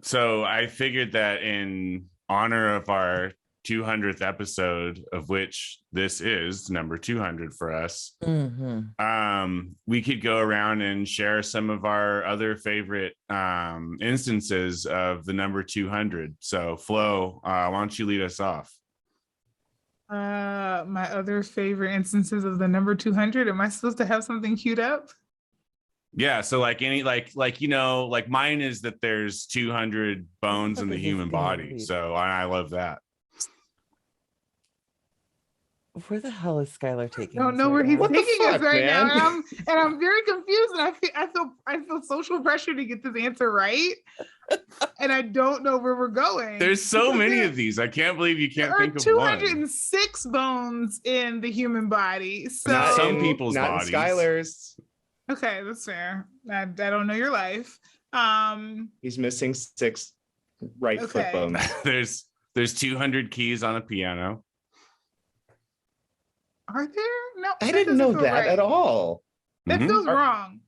So I figured that in honor of our 200th episode, of which this is number 200 for us, we could go around and share some of our other favorite instances of the number 200. So Flo, why don't you lead us off? My other favorite instances of the number 200. Am I supposed to have something queued up? Yeah, so like any like mine is that there's 200 bones in the human body. So I love that. Where the hell is Skylar taking? I don't know where he's taking us right man? now, and I'm very confused. And I feel social pressure to get this answer right, and I don't know where we're going. There's so many of these. I can't believe you can't think of one. 206 bones in the human body. So not some people's bodies. Skylar's. Okay, that's fair. I don't know your life. He's missing 6 right foot bones. there's 200 keys on a piano. Are there? No, I didn't know that at all. That feels wrong.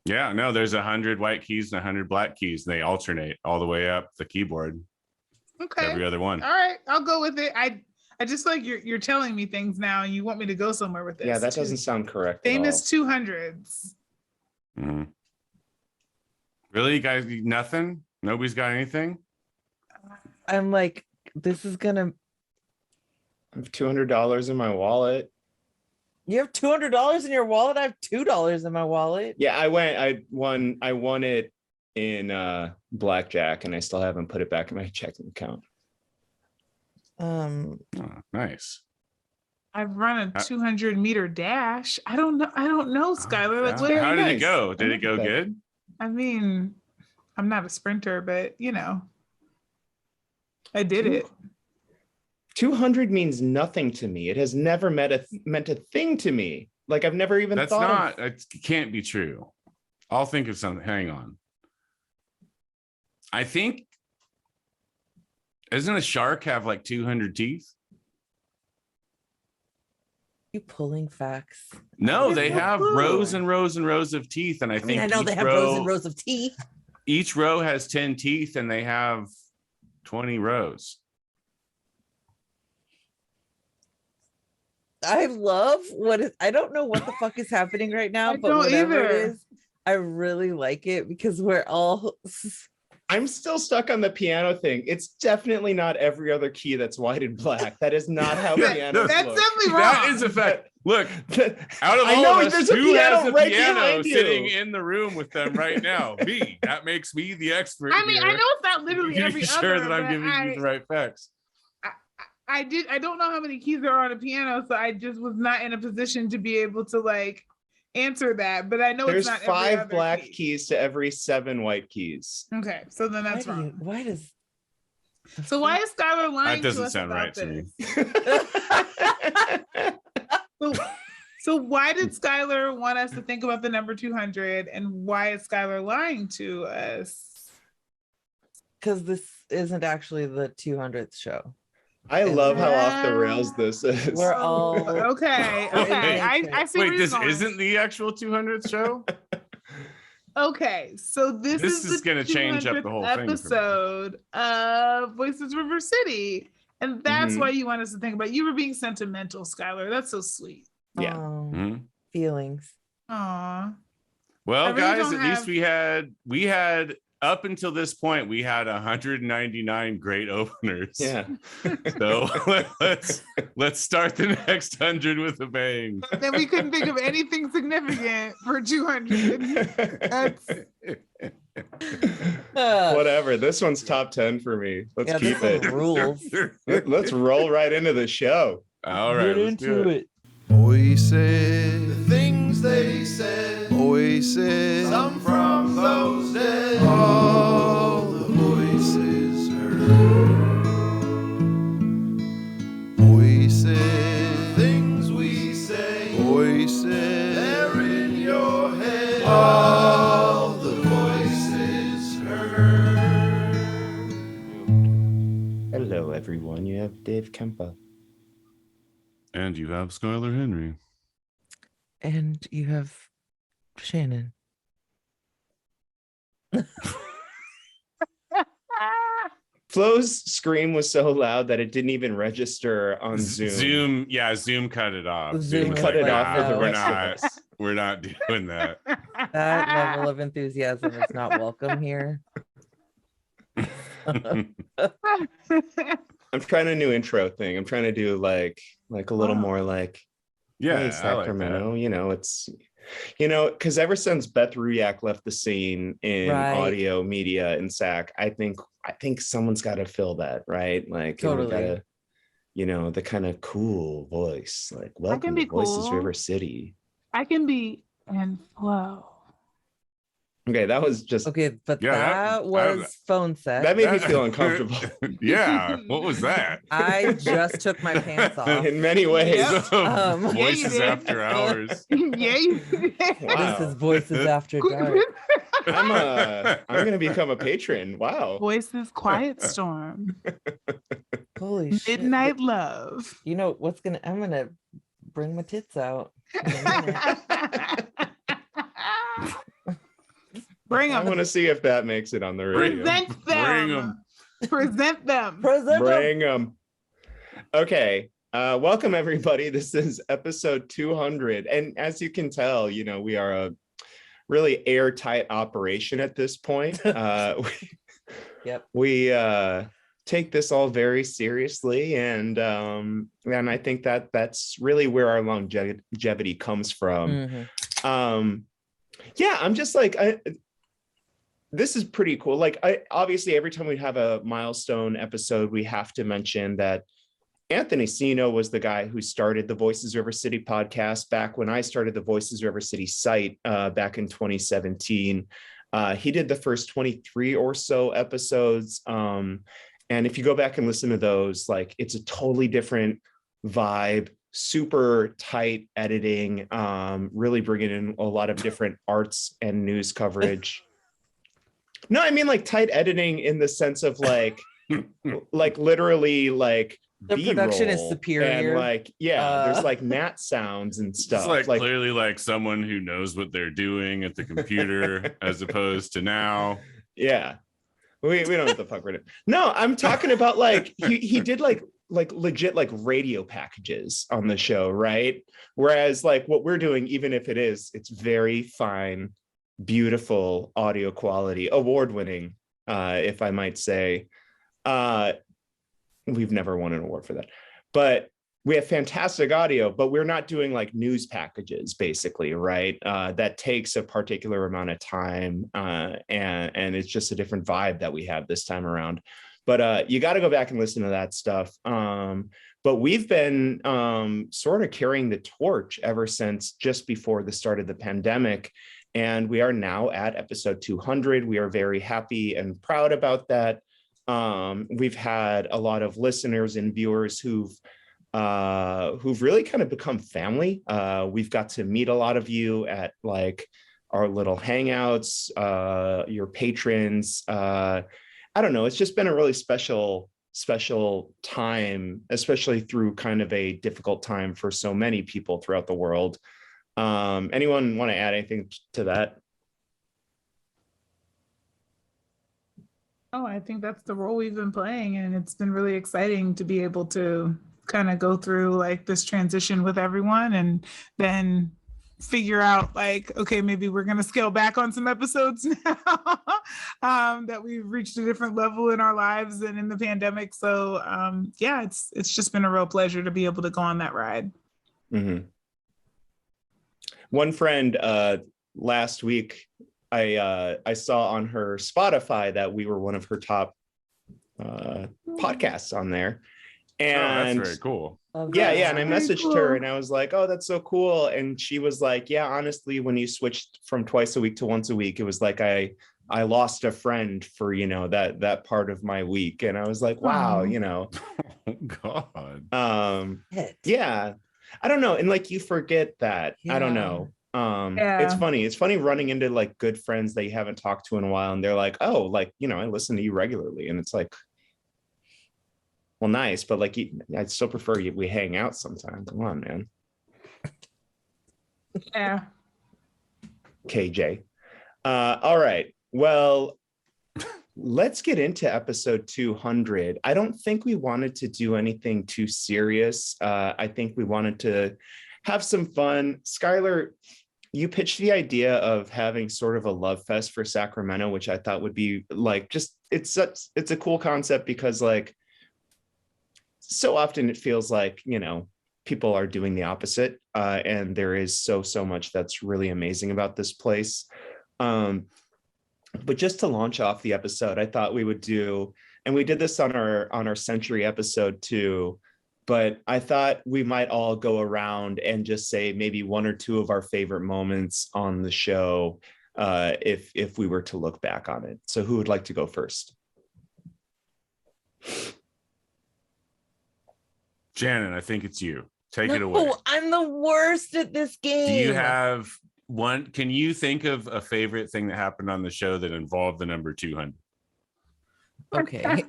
Yeah, no, there's 100 white keys and 100 black keys, and they alternate all the way up the keyboard. Okay. Every other one. All right, I'll go with it. I just like you're telling me things now, and you want me to go somewhere with this. Yeah, that doesn't sound correct. Famous 200s. Really, you guys? Nothing? Nobody's got anything? I'm like, this is gonna. I have $200 in my wallet. You have $200 in your wallet? I have $2 in my wallet. Yeah, I won it in blackjack, and I still haven't put it back in my checking account. Oh, nice. I've run a 200-meter dash. I don't know, Skylar. Like, how did it go? Did it go good? I mean, I'm not a sprinter, but I did it. 200 means nothing to me. It has never meant a thing to me. Like, I've never even thought. It can't be true. I'll think of something. Hang on. I think, doesn't a shark have like 200 teeth? You pulling facts? No, they have rows and rows and rows of teeth, and I think I know they have rows and rows of teeth. Each row has 10 teeth, and they have 20 rows. I love I don't know what the fuck is happening right now, but whatever it is, I really like it because we're all. I'm still stuck on the piano thing. It's definitely not every other key that's white and black. That is not how pianos That's look. definitely wrong. That is a fact. Look, out of all of us, who has a right piano sitting in the room with them right now? Me. That makes me the expert. I mean, here. I know it's not literally every other. Sure that I'm giving you the right facts. I don't know how many keys there are on a piano, so I just was not in a position to be able to like answer that. But I know there's it's not 5 black keys to every 7 white keys. Okay, so then that's wrong. Why is Skylar lying? That doesn't sound right to me. So why did Skylar want us to think about the number 200, and why is Skylar lying to us? Because this isn't actually the 200th show. I love how off the rails this is. We're all okay. I see. Wait, this isn't the actual 200th show? Okay, so this is going to change up the whole episode of Voices River City, and that's why you want us to think about. You were being sentimental, Skylar. That's so sweet. Yeah. Feelings. Aw. Well, guys, at least we had up until this point, we had 199 great openers. Yeah. So let's start the next 100 with a bang. Then we couldn't think of anything significant for 200. That's whatever. This one's top 10 for me. Let's keep it. Rules. Let's roll right into the show. All right, get into it. Voices, the things they said, voices, some from those dead, all the voices heard, voices, things we say, voices, they're in your head, all the voices heard. Hello, everyone. You have Dave Kempa. And you have Skylar Henry. And you have Shannon. Flo's scream was so loud that it didn't even register on Zoom. Zoom cut it off. Zoom cut it off for the we're rest of us. we're not doing that. That level of enthusiasm is not welcome here. I'm trying a new intro thing. I'm trying to do like a little more like, hey, Sacramento, it's, because ever since Beth Ruyak left the scene in audio media in Sac, I think someone's got to fill that, right? Like, totally. The kind of cool voice, like, welcome to Voices River City. I can be in flow. Okay, that was just but that was phone sex. That made me feel uncomfortable. Yeah, what was that? I just took my pants off. In many ways. Voices After Hours. Yeah, you did. Wow. This is Voices After Dark. I'm gonna become a patron. Wow. Voices Quiet Storm. Holy shit. Midnight Love. I'm gonna bring my tits out. Bring them. I want to see if that makes it on the radio. Present them. Bring them. Okay. Welcome everybody. This is episode 200. And as you can tell, we are a really airtight operation at this point. We take this all very seriously. And I think that's really where our longevity comes from. I'm just like, this is pretty cool. Like, obviously, every time we have a milestone episode, we have to mention that Anthony Sino was the guy who started the Voices River City podcast back when I started the Voices River City site back in 2017. He did the first 23 or so episodes. And if you go back and listen to those, like, it's a totally different vibe, super tight editing, really bringing in a lot of different arts and news coverage. No, I mean like tight editing in the sense of like literally like the B-roll, production is superior. And like, there's like gnat sounds and stuff. It's like clearly like someone who knows what they're doing at the computer as opposed to now. Yeah. We don't know what the fuck we're doing. No, I'm talking about like he did like legit like radio packages on the show, right? Whereas like what we're doing, even if it's very fine, beautiful audio quality, award-winning, if I might say. We've never won an award for that, but we have fantastic audio, but we're not doing like news packages basically, right? That takes a particular amount of time, and it's just a different vibe that we have this time around. But you got to go back and listen to that stuff. But we've been sort of carrying the torch ever since just before the start of the pandemic. And we are now at episode 200. We are very happy and proud about that. We've had a lot of listeners and viewers who've really kind of become family. We've got to meet a lot of you at like our little hangouts, your patrons. I don't know. It's just been a really special time, especially through kind of a difficult time for so many people throughout the world. Anyone want to add anything to that? Oh, I think that's the role we've been playing, and it's been really exciting to be able to kind of go through like this transition with everyone and then figure out like, okay, maybe we're going to scale back on some episodes now that we've reached a different level in our lives and in the pandemic. So it's just been a real pleasure to be able to go on that ride. Mm-hmm. One friend last week, I saw on her Spotify that we were one of her top podcasts on there. And that's very cool. Yeah. And I messaged her and I was like, oh, that's so cool. And she was like, yeah, honestly, when you switched from twice a week to once a week, it was like I lost a friend for, that part of my week. And I was like, wow, Oh, God. Yeah. I don't know. And like, you forget that. Yeah. I don't know. It's funny running into like good friends that you haven't talked to in a while, and they're like, oh, like, I listen to you regularly, and it's like, well, nice, but like, I'd still prefer we hang out sometime. Come on, man. Yeah. KJ. All right, well, let's get into episode 200. I don't think we wanted to do anything too serious. I think we wanted to have some fun. Skylar, you pitched the idea of having sort of a love fest for Sacramento, which I thought would be like, just, it's a cool concept because like, so often it feels like, you know, people are doing the opposite. And there is so much that's really amazing about this place. But just to launch off the episode, I thought we would do, and we did this on our century episode too, but I thought we might all go around and just say maybe one or two of our favorite moments on the show, if we were to look back on it. So who would like to go first? Shannon, I think it's you. Take it away. I'm the worst at this game. Do you have one? Can you think of a favorite thing that happened on the show that involved the number 200? Okay.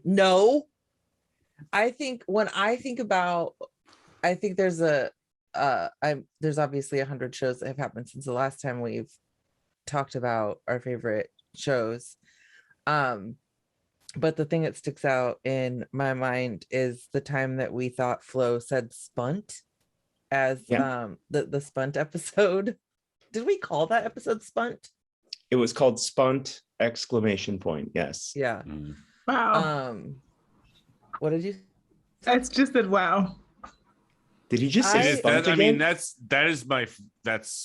No. I think when I think about, I think there's there's obviously 100 shows that have happened since the last time we've talked about our favorite shows. But the thing that sticks out in my mind is the time that we thought Flo said spunt as the spunt episode. Did we call that episode spunt? It was called Spunt ! Yes. Yeah. Wow. What did you? That's just said wow. Did he just say spunt again? I mean, that's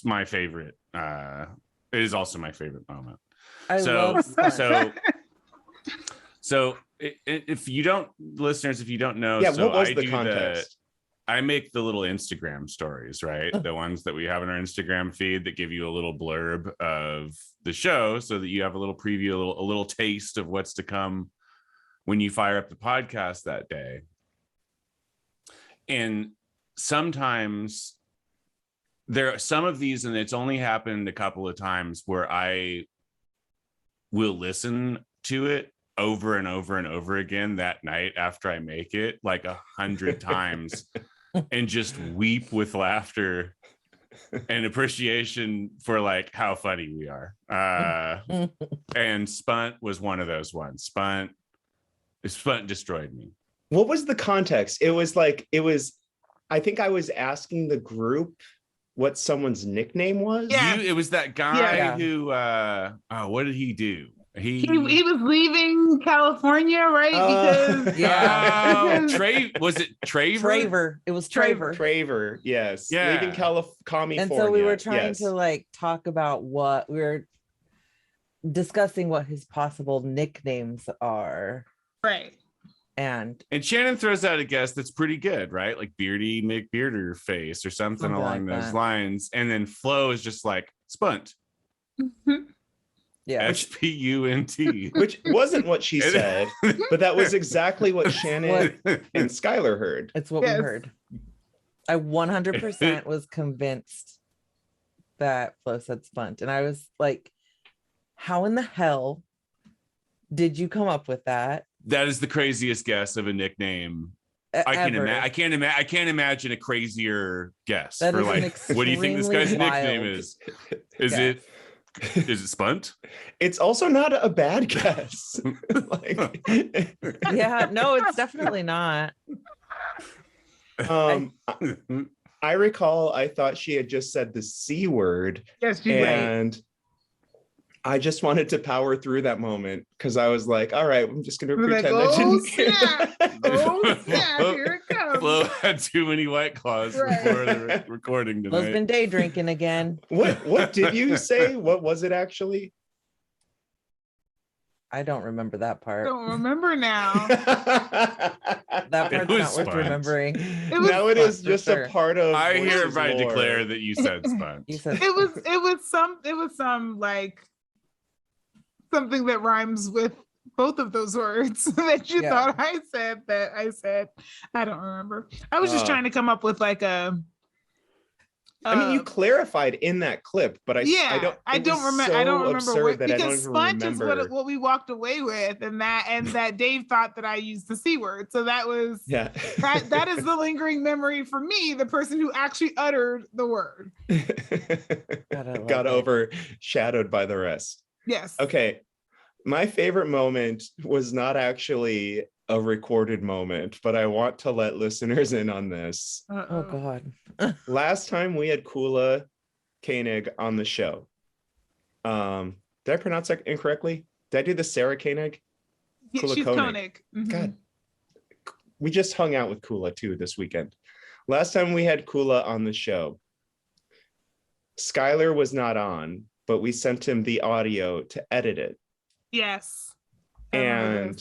my favorite. It is also my favorite moment. I love spunt. So if you don't, listeners, if you don't know, yeah, so what was I the context? I make the little Instagram stories, right? The ones that we have in our Instagram feed that give you a little blurb of the show so that you have a little preview, a little taste of what's to come when you fire up the podcast that day. And sometimes there are some of these, and it's only happened a couple of times where I will listen to it over and over and over again that night after I make it, like 100 times, and just weep with laughter and appreciation for like how funny we are. And Spunt was one of those ones. Spunt destroyed me. What was the context? It was, I think I was asking the group what someone's nickname was. Yeah. It was that guy who, what did he do? He was leaving California, right? Was it Traver? Traver. It was Traver. Traver, yes. Yeah. Leaving California. And so we were trying to like talk about what we were discussing, what his possible nicknames are. Right. And Shannon throws out a guess that's pretty good, right? Like Beardy McBearder face or something along those lines. And then Flo is just like Spunt. Yeah. SPUNT. Which wasn't what she said, but that was exactly what Shannon and Skylar heard. It's what we heard. I 100% was convinced that Flo said Spunt. And I was like, how in the hell did you come up with that? That is the craziest guess of a nickname. I can't imagine a crazier guess. That for is like, what do you think this guy's nickname is? Is it Spunt? It's also not a bad guess. Yeah, no, it's definitely not. I recall I thought she had just said the C word. Yes, she did. I just wanted to power through that moment because I was like, all right, I'm just going to pretend I didn't hear that. Oh, snap, here it comes. Flo had too many White Claws before the recording tonight. Flo's been day drinking again. What did you say? What was it actually? I don't remember that part. Don't remember now. That part's not worth remembering. It is just a part of. I hereby declare that you said Spunt. You said it was some like something that rhymes with both of those words that you thought I said. I don't remember. I was just trying to come up with like a I mean, you clarified in that clip, but I don't. I don't remember absurd that I don't because even sponge remember. is what we walked away with, and that Dave thought that I used the C word. So that was that is the lingering memory for me, the person who actually uttered the word. Got overshadowed by the rest. Yes. Okay. My favorite moment was not actually a recorded moment, but I want to let listeners in on this. Oh God. Last time we had Kula Koenig on the show. Did I pronounce that incorrectly? Did I do the Sarah Koenig? Yeah, Kula she's Koenig. Koenig. Mm-hmm. God. We just hung out with Kula too this weekend. Last time we had Kula on the show, Skylar was not on, but we sent him the audio to edit it. Yes. And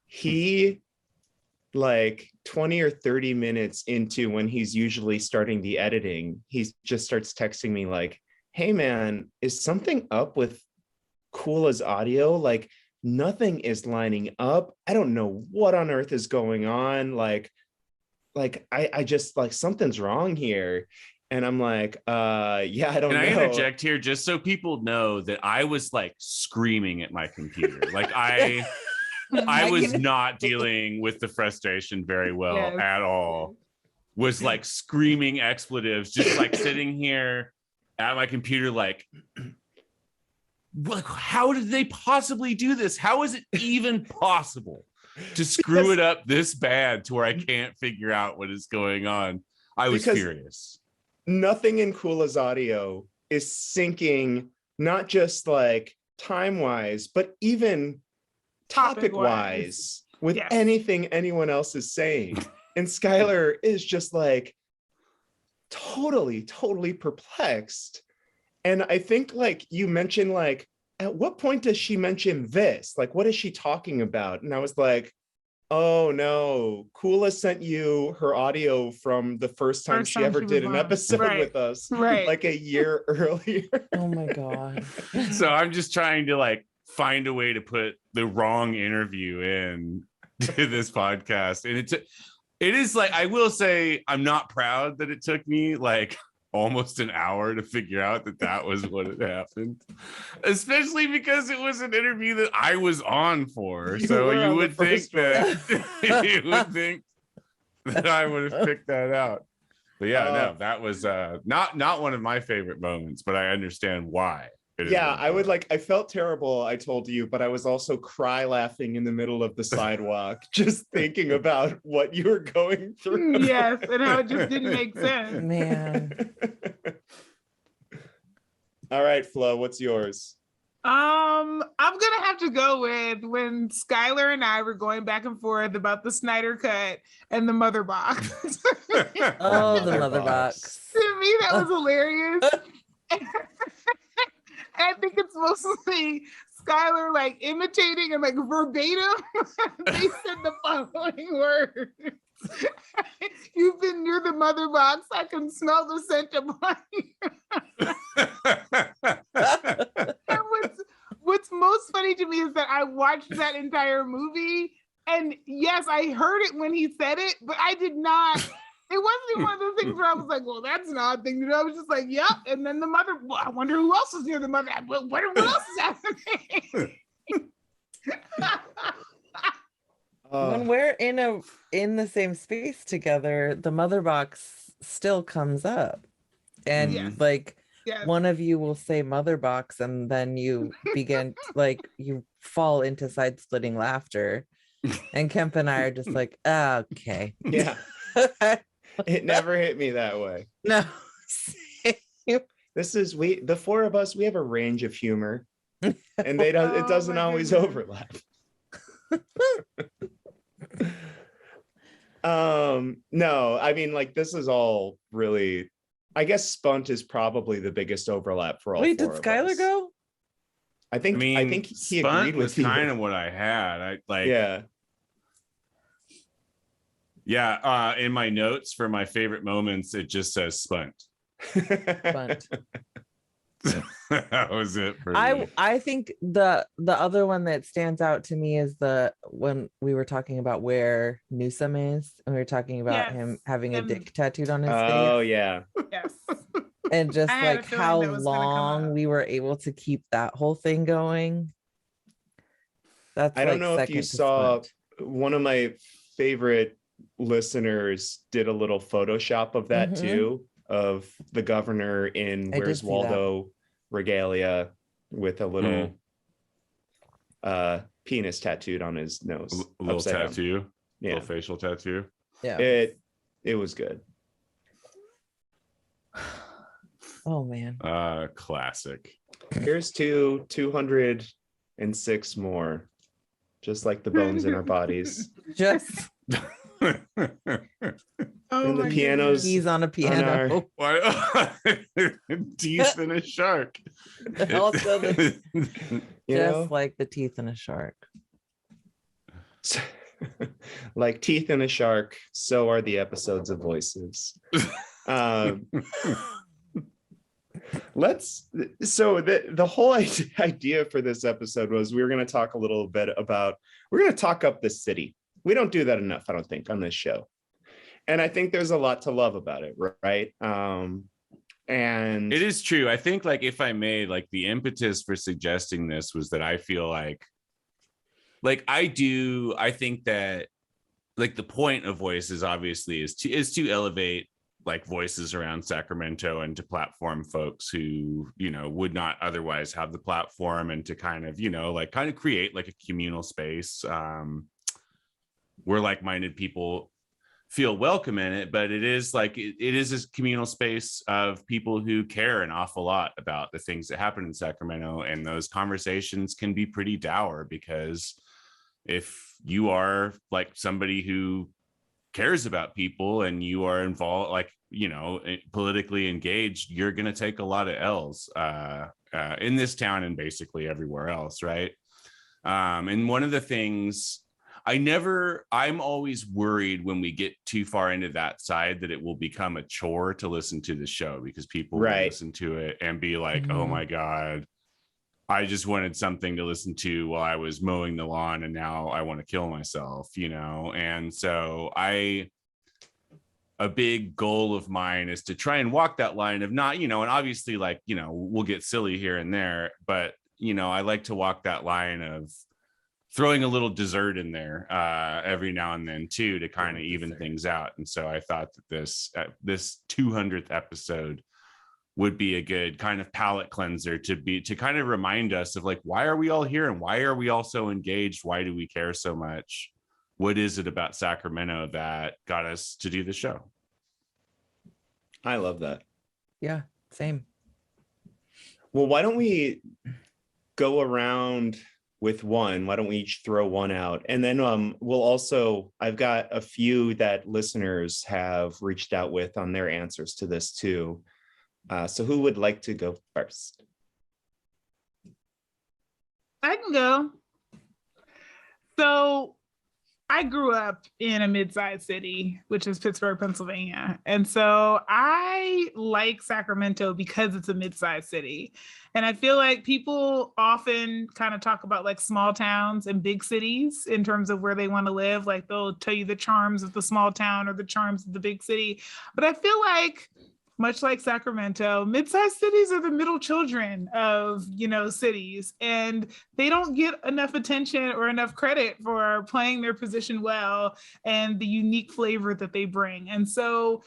he, like 20 or 30 minutes into when he's usually starting the editing, he just starts texting me like, hey man, is something up with Kula's audio? Like nothing is lining up. I don't know what on earth is going on. Like I just like something's wrong here. And I'm like, yeah, I don't know. Can I interject here just so people know that I was like screaming at my computer? Like I was not dealing with the frustration very well at all. Was like screaming expletives, just like sitting here at my computer like how did they possibly do this? How is it even possible to screw it up this bad to where I can't figure out what is going on? I was furious. Nothing in Kula's audio is syncing, not just like time-wise, but even topic-wise with anything anyone else is saying. And Skylar is just like totally perplexed. And I think like you mentioned like, at what point does she mention this? Like, what is she talking about? And I was like, oh no, Kula sent you her audio from the first time she ever did an episode with us, like a year earlier. Oh my God. So I'm just trying to like find a way to put the wrong interview in to this podcast. And it is like, I will say I'm not proud that it took me like almost an hour to figure out that was what had happened, especially because it was an interview that I was on for. So you would think that I would have picked that out. But yeah, no, that was not one of my favorite moments, but I understand why. I felt terrible, I told you, but I was also cry laughing in the middle of the sidewalk, just thinking about what you were going through. Yes, and how it just didn't make sense. Man. All right, Flo, what's yours? I'm gonna have to go with when Skylar and I were going back and forth about the Snyder Cut and the mother box. Oh, the mother box. To me, that was hilarious. I think it's mostly Skylar like imitating and like verbatim. They said the following words. You've been near the mother box. I can smell the scent of honey. And what's most funny to me is that I watched that entire movie, and yes, I heard it when he said it, but I did not. It wasn't even one of those things where I was like, well, that's an odd thing to do. I was just like, yep. And then the mother, well, I wonder who else is near the mother. What else is happening? When we're in the same space together, the mother box still comes up. And one of you will say mother box, and then you begin like you fall into side-splitting laughter. And Kemp and I are just like, okay. Yeah. It never hit me that way. No. The four of us, we have a range of humor, and it doesn't always overlap. No, I mean, like, this is all really, I guess Spunt is probably the biggest overlap for all. Wait, did Skylar go? I think he agreed with you. Kind of what I had. In my notes for my favorite moments, it just says Spunt. Spunt. That was it for me. I think the other one that stands out to me is when we were talking about where Newsom is, and we were talking about him having a dick tattooed on his face. Oh yeah. Yes. And just I had a like feeling how that was gonna come long up. we were able to keep that whole thing going. That's I don't like know if you second to saw Splint. one of my favorite listeners did a little Photoshop of that too, of the governor in I did Where's see Waldo regalia with a little penis tattooed on his nose. A little upside down. tattoo, Yeah, little facial tattoo. Yeah. It was good. Oh man. Classic. Here's 206 more, just like the bones in our bodies. Just Oh And the my pianos- keys on a piano. Why? Teeth in a shark. Also You know? just like the teeth in a shark. Like teeth in a shark, so are the episodes of Voices. So the whole idea for this episode was we were going to talk a little bit about, we're going to talk up the city. We don't do that enough, I don't think, on this show. And I think there's a lot to love about it, right? And it is true. I think, like, if I may, like, the impetus for suggesting this was that I feel like I think that, like, the point of Voices obviously is to elevate, like, voices around Sacramento and to platform folks who, you know, would not otherwise have the platform, and to kind of, you know, like, kind of create like a communal space where like-minded people feel welcome in it. But it is like it is this communal space of people who care an awful lot about the things that happen in Sacramento, and those conversations can be pretty dour, because if you are like somebody who cares about people and you are involved, like, you know, politically engaged, you're going to take a lot of L's in this town and basically everywhere else, right? And one of the things I'm always worried when we get too far into that side that it will become a chore to listen to the show, because people will listen to it and be like, oh my God, I just wanted something to listen to while I was mowing the lawn, and now I want to kill myself, you know? And so a big goal of mine is to try and walk that line of not, you know, and obviously, like, you know, we'll get silly here and there, but, you know, I like to walk that line of throwing a little dessert in there every now and then too, to kind of even things out. And so I thought that this 200th episode would be a good kind of palate cleanser to kind of remind us of, like, why are we all here, and why are we all so engaged? Why do we care so much? What is it about Sacramento that got us to do the show? I love that. Yeah, same. Well, why don't we go around with one? Why don't we each throw one out? And then we'll also, I've got a few that listeners have reached out with on their answers to this too. So who would like to go first? I can go. So I grew up in a mid-sized city, which is Pittsburgh, Pennsylvania. And so I like Sacramento because it's a mid-sized city. And I feel like people often kind of talk about like small towns and big cities in terms of where they want to live. Like they'll tell you the charms of the small town or the charms of the big city. But I feel like, much like Sacramento, mid-sized cities are the middle children of, you know, cities, and they don't get enough attention or enough credit for playing their position well and the unique flavor that they bring. And so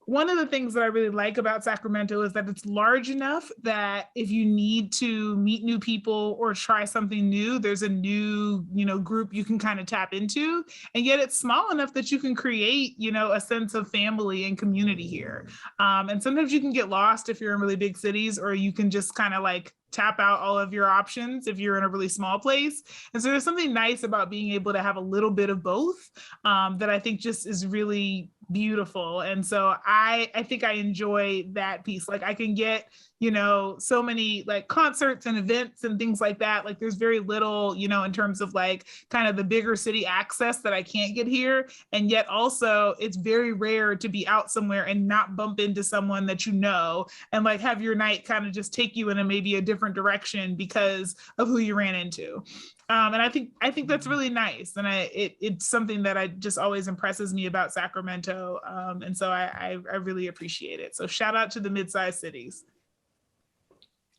one of the things that I really like about Sacramento is that it's large enough that if you need to meet new people or try something new, there's a new, you know, group you can kind of tap into. And yet it's small enough that you can create, you know, a sense of family and community here. And sometimes you can get lost if you're in really big cities, or you can just kind of like tap out all of your options if you're in a really small place. And so there's something nice about being able to have a little bit of both that I think just is really beautiful. And so I think I enjoy that piece. Like I can get, you know, so many like concerts and events and things like that. Like there's very little, you know, in terms of like kind of the bigger city access that I can't get here. And yet also it's very rare to be out somewhere and not bump into someone that you know and like have your night kind of just take you in a maybe a different direction because of who you ran into. And I think that's really nice, and it's something that I just always impresses me about Sacramento, and so I really appreciate it. So shout out to the mid-sized cities.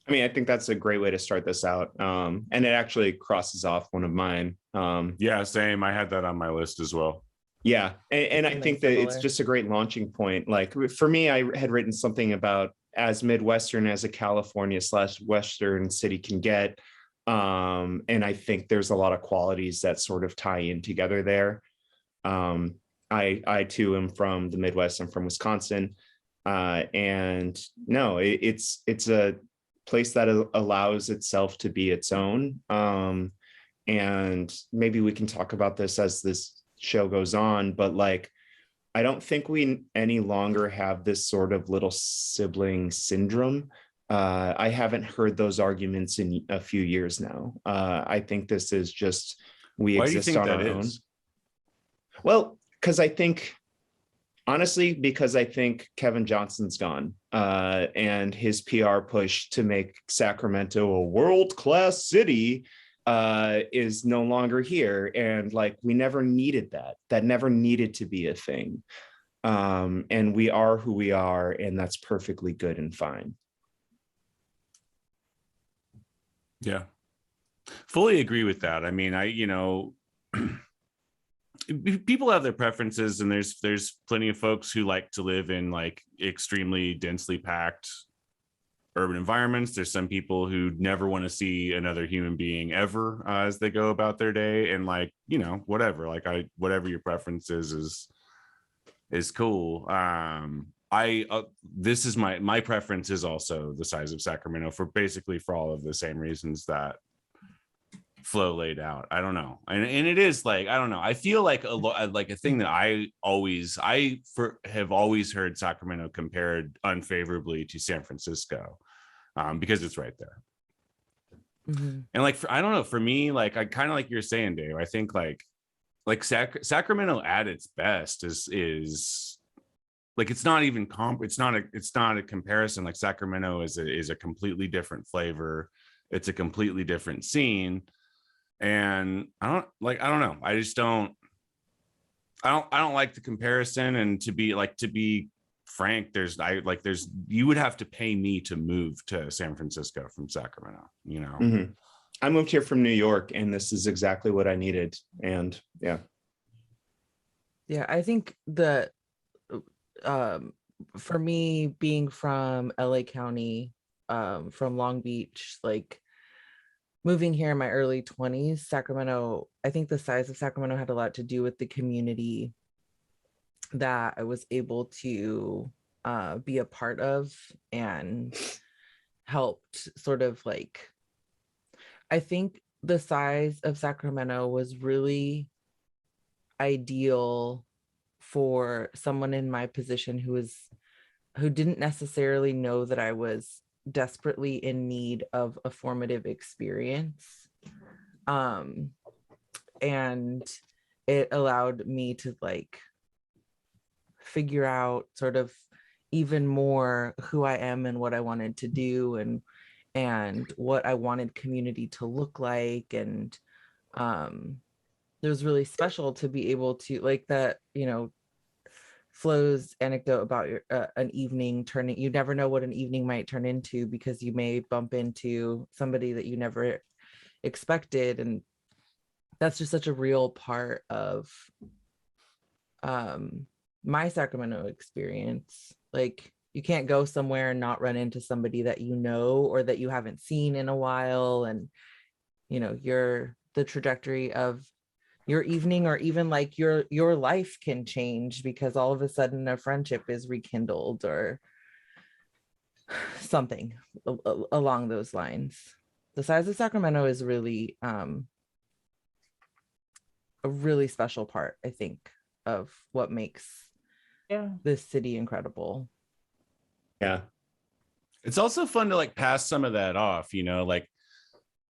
I mean, I think that's a great way to start this out, and it actually crosses off one of mine. Yeah, same. I had that on my list as well. Yeah, and I think that it's just a great launching point. Like for me, I had written something about as Midwestern as a California/Western city can get. And I think there's a lot of qualities that sort of tie in together there. I too am from the Midwest. I'm from Wisconsin. And no, it's a place that allows itself to be its own. And maybe we can talk about this as this show goes on, but like, I don't think we any longer have this sort of little sibling syndrome. I haven't heard those arguments in a few years now. I think this is just, we exist on our own. Well, because I think, honestly, because I think Kevin Johnson's gone and his PR push to make Sacramento a world-class city is no longer here. And like, we never needed that. That never needed to be a thing. And we are who we are, and that's perfectly good and fine. Yeah, fully agree with that. I mean, people have their preferences, and there's plenty of folks who like to live in like extremely densely packed urban environments. There's some people who never want to see another human being ever as they go about their day, and like, you know, whatever, like whatever your preference is cool. This is my preference is also the size of Sacramento for all of the same reasons that Flo laid out. I don't know, and it is like, I don't know, I feel like a thing that I have always heard Sacramento compared unfavorably to San Francisco, because it's right there. Mm-hmm. And like, I don't know, for me, like, I kind of like you're saying, Dave, I think like Sacramento at its best is like, it's not even it's not a comparison. Like Sacramento is a completely different flavor. It's a completely different scene. And I don't know. I just don't like the comparison. And to be frank, you would have to pay me to move to San Francisco from Sacramento, you know? Mm-hmm. I moved here from New York, and this is exactly what I needed. And yeah. Yeah, I think that for me, being from LA County, from Long Beach, like moving here in my early 20s, Sacramento, I think the size of Sacramento had a lot to do with the community that I was able to be a part of, and helped sort of like, I think the size of Sacramento was really ideal for someone in my position who didn't necessarily know that I was desperately in need of a formative experience. And it allowed me to like figure out sort of even more who I am and what I wanted to do, and what I wanted community to look like. And it was really special to be able to, like, that, you know, Flo's anecdote about an evening turning, you never know what an evening might turn into, because you may bump into somebody that you never expected. And that's just such a real part of my Sacramento experience. Like, you can't go somewhere and not run into somebody that you know or that you haven't seen in a while, and you know, the trajectory of your evening or even like your life can change because all of a sudden a friendship is rekindled or something along those lines. The size of Sacramento is really a really special part, I think, of what makes this city incredible. Yeah. It's also fun to like pass some of that off, like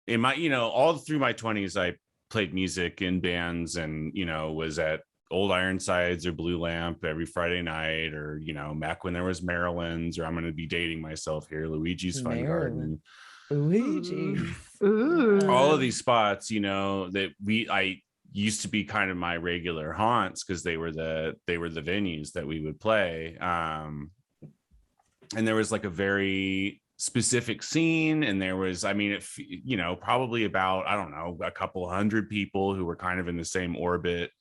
in my, all through my 20s, I played music in bands and, was at Old Ironsides or Blue Lamp every Friday night, or, back when there was Maryland's, or I'm going to be dating myself here, Luigi's Fun Garden. Luigi. Ooh. All of these spots, that I used to be kind of my regular haunts because they were the venues that we would play. And there was like a very specific scene, and there was, probably about, I don't know, a couple hundred people who were kind of in the same orbit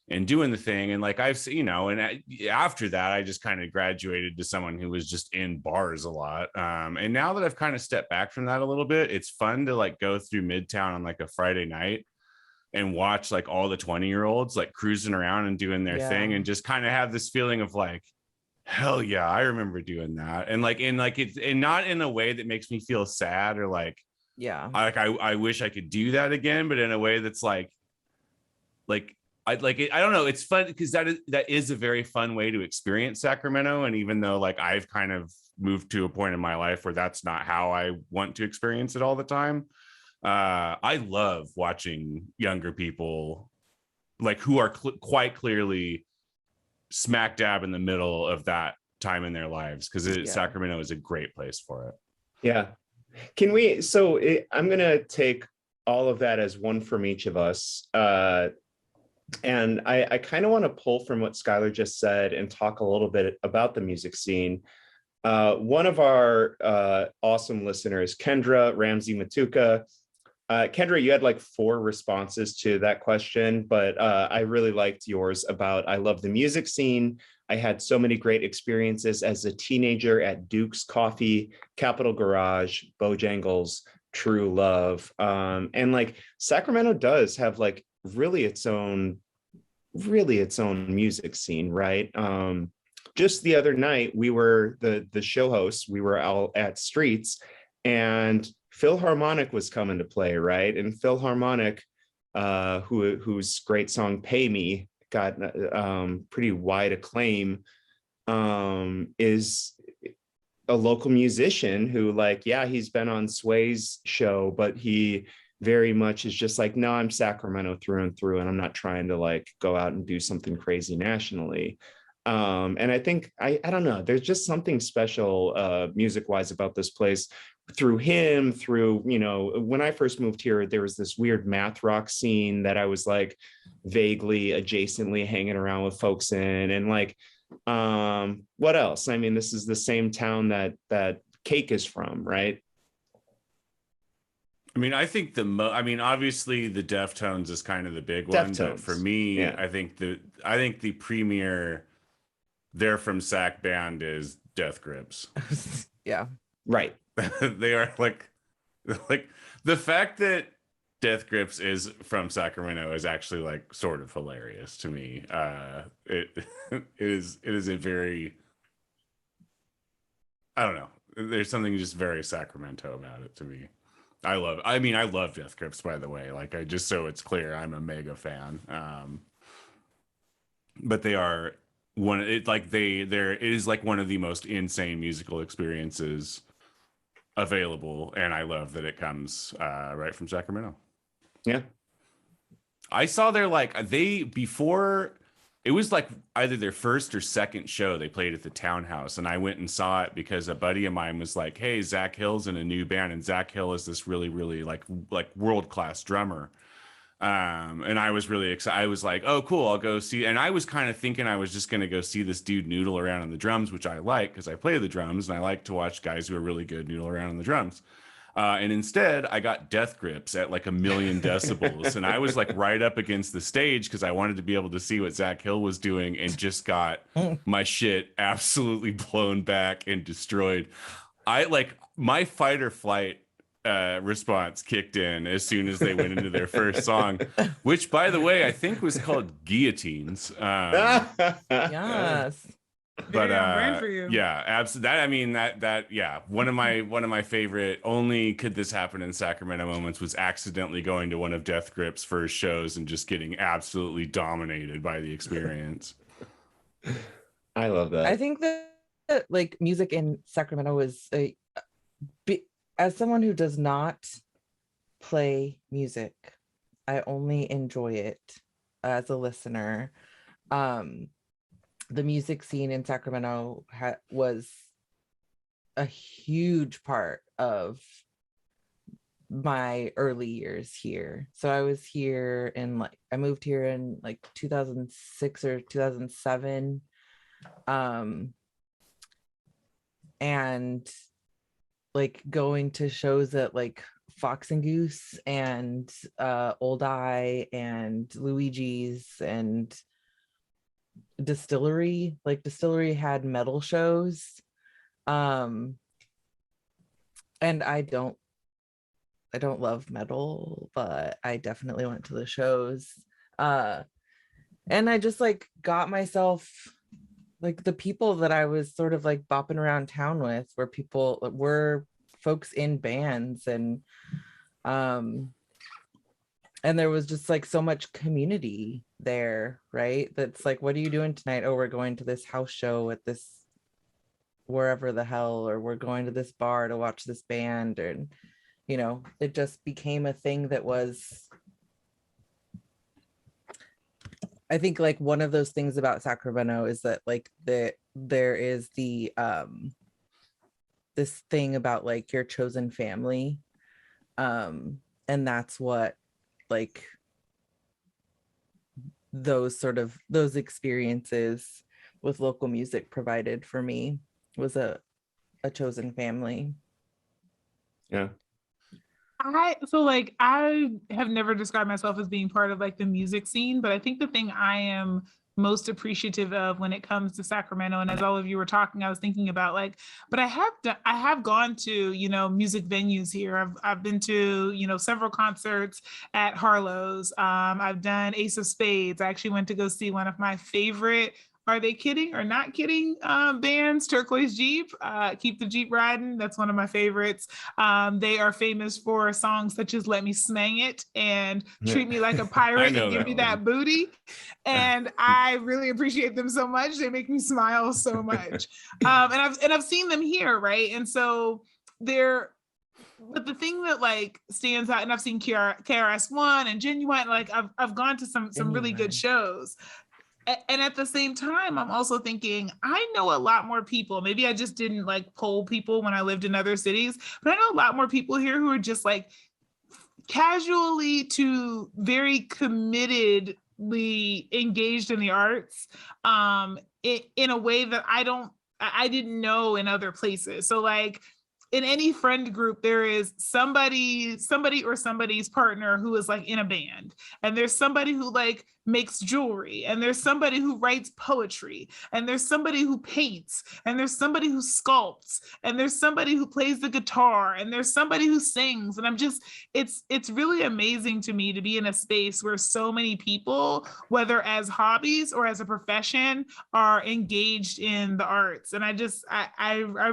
and doing the thing. And like I've seen, and after that, I just kind of graduated to someone who was just in bars a lot. And now that I've kind of stepped back from that a little bit, it's fun to like go through Midtown on like a Friday night and watch like all the 20-year-olds like cruising around and doing their thing, and just kind of have this feeling of like, hell yeah, I remember doing that. And like, it's, and not in a way that makes me feel sad or like, I wish I could do that again, but in a way that's like I don't know. It's fun because that is a very fun way to experience Sacramento. And even though like I've kind of moved to a point in my life where that's not how I want to experience it all the time, I love watching younger people like who are quite clearly smack dab in the middle of that time in their lives, because Sacramento is a great place for it. Yeah. I'm going to take all of that as one from each of us. And I kind of want to pull from what Skylar just said and talk a little bit about the music scene. One of our awesome listeners, Kendra Ramsey Matuka. Kendra, you had like 4 responses to that question, but I really liked yours about I love the music scene. I had so many great experiences as a teenager at Duke's Coffee, Capitol Garage, Bojangles, True Love. And like Sacramento does have like really its own music scene, right? Just the other night, we were the show hosts, we were out at Streets, and Philharmonic was coming to play, right? And Philharmonic, whose great song "Pay Me" got pretty wide acclaim, is a local musician who, like, he's been on Sway's show, but he very much is just like, no, I'm Sacramento through and through, and I'm not trying to like go out and do something crazy nationally. And I think, I don't know, there's just something special music-wise about this place. Through him, when I first moved here, there was this weird math rock scene that I was like vaguely adjacently hanging around with folks in. And like, what else? I mean, this is the same town that Cake is from, right? I mean, I think obviously the Deftones is kind of the big one, but for me, I think the premier They're From Sac band is Death Grips. Yeah. Right. They are like the fact that Death Grips is from Sacramento is actually like sort of hilarious to me. It is a very, I don't know. There's something just very Sacramento about it to me. I love Death Grips, by the way. Like, just so it's clear, I'm a mega fan. But they are it is like one of the most insane musical experiences available, and I love that it comes right from Sacramento. Yeah. I saw before it was like either their first or second show, they played at the Townhouse, and I went and saw it because a buddy of mine was like, hey, Zach Hill's in a new band, and Zach Hill is this really, really like world-class drummer. And I was really excited. I was like, oh, cool, I'll go see. And I was kind of thinking I was just going to go see this dude noodle around on the drums, which I like because I play the drums and I like to watch guys who are really good noodle around on the drums. And instead, I got Death Grips at like 1,000,000 decibels. And I was like right up against the stage because I wanted to be able to see what Zach Hill was doing, and just got my shit absolutely blown back and destroyed. My fight or flight response kicked in as soon as they went into their first song, which, by the way, I think was called Guillotines. Yes. But yeah, absolutely. One of my favorite only could this happen in Sacramento moments was accidentally going to one of Death Grip's first shows and just getting absolutely dominated by the experience. I love that. I think that like music in Sacramento is as someone who does not play music, I only enjoy it as a listener. The music scene in Sacramento was a huge part of my early years here. So I was here in I moved here in like 2006 or 2007. And like going to shows at like Fox and Goose and Old Eye and Luigi's and Distillery. Like Distillery had metal shows. And I don't love metal, but I definitely went to the shows. And I just like got myself like the people that I was sort of like bopping around town with were folks in bands, and there was just like so much community there, right? That's like, what are you doing tonight? Oh, we're going to this house show at this wherever the hell, or we're going to this bar to watch this band, and you know, it just became a thing that was, I think like one of those things about Sacramento is that like there is the this thing about like your chosen family, and that's what like those experiences with local music provided for me, was a chosen family. Yeah. I have never described myself as being part of like the music scene, but I think the thing I am most appreciative of when it comes to Sacramento, and as all of you were talking, I was thinking about like, but I have gone to, you know, music venues here. I've been to, you know, several concerts at Harlow's. I've done Ace of Spades. I actually went to go see one of my favorite Are They Kidding or Not Kidding bands, Turquoise Jeep, Keep the Jeep Riding. That's one of my favorites. They are famous for songs such as Let Me Smang It and Treat Me Like a Pirate and Give Me That Booty. And I really appreciate them so much. They make me smile so much. And I've seen them here, right? And so but the thing that like stands out, and I've seen KRS-One and Genuine, like I've gone to some really good shows. And at the same time, I'm also thinking, I know a lot more people. Maybe I just didn't like poll people when I lived in other cities, but I know a lot more people here who are just like casually to very committedly engaged in the arts in a way that I didn't know in other places. So like in any friend group, there is somebody or somebody's partner who is like in a band, and there's somebody who like makes jewelry, and there's somebody who writes poetry, and there's somebody who paints, and there's somebody who sculpts, and there's somebody who plays the guitar, and there's somebody who sings. And I'm just, it's really amazing to me to be in a space where so many people, whether as hobbies or as a profession, are engaged in the arts. And I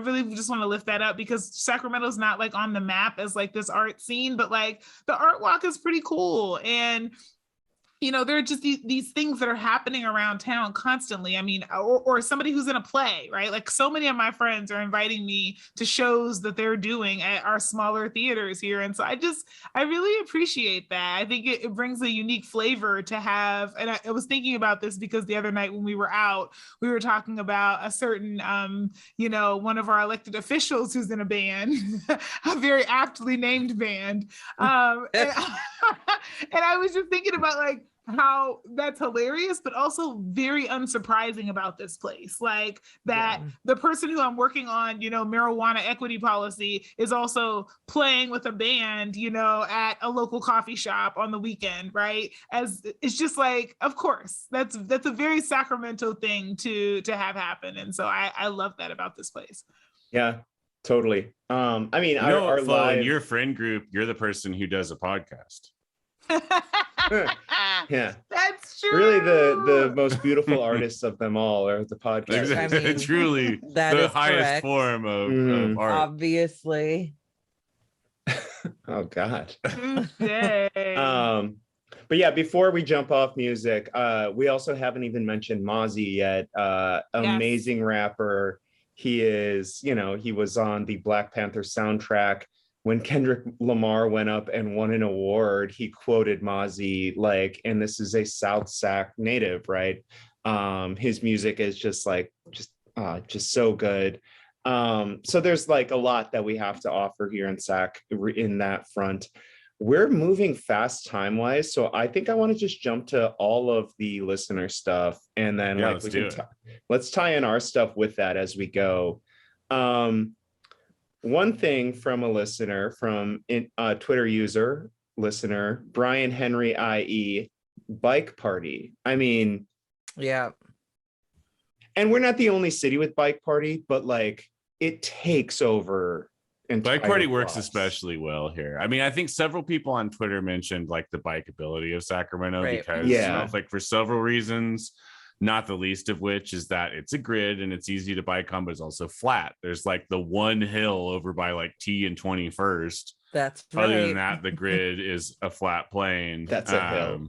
really just want to lift that up, because Sacramento's not like on the map as like this art scene, but like the art walk is pretty cool. And you know, there are just these things that are happening around town constantly. I mean, or somebody who's in a play, right? Like so many of my friends are inviting me to shows that they're doing at our smaller theaters here. And so I really appreciate that. I think it brings a unique flavor to have. And I was thinking about this because the other night when we were out, we were talking about a certain, you know, one of our elected officials who's in a band, a very aptly named band. And I was just thinking about like, how that's hilarious, but also very unsurprising about this place. Like that the person who I'm working on, you know, marijuana equity policy is also playing with a band, you know, at a local coffee shop on the weekend, right? As it's just like, of course, that's a very Sacramento thing to have happen. And so I love that about this place. Yeah, totally. I mean, our live... in your friend group, you're the person who does a podcast. Yeah, that's true. Really, the most beautiful artists of them all are the podcast. I mean, truly the highest form of art. Obviously. Oh God. Tuesday. But But yeah, before we jump off music, we also haven't even mentioned Mozzie yet. Amazing rapper. He is, he was on the Black Panther soundtrack. When Kendrick Lamar went up and won an award, he quoted Mozzie, like, and this is a South Sac native, right? His music is just so good. So there's like a lot that we have to offer here in Sac in that front. We're moving fast time-wise, so I think I want to just jump to all of the listener stuff, and then let's tie in our stuff with that as we go. One thing from a listener, from a Twitter user, listener, Brian Henry IE, bike party. I mean, yeah. And we're not the only city with bike party, but like it takes over. Bike party works especially well here. I mean, I think several people on Twitter mentioned like the bikeability of Sacramento, because like for several reasons, not the least of which is that it's a grid and it's easy to bike on, but it's also flat. There's like the one hill over by like T and 21st. That's right. Other than that, the grid is a flat plane. That's a hill.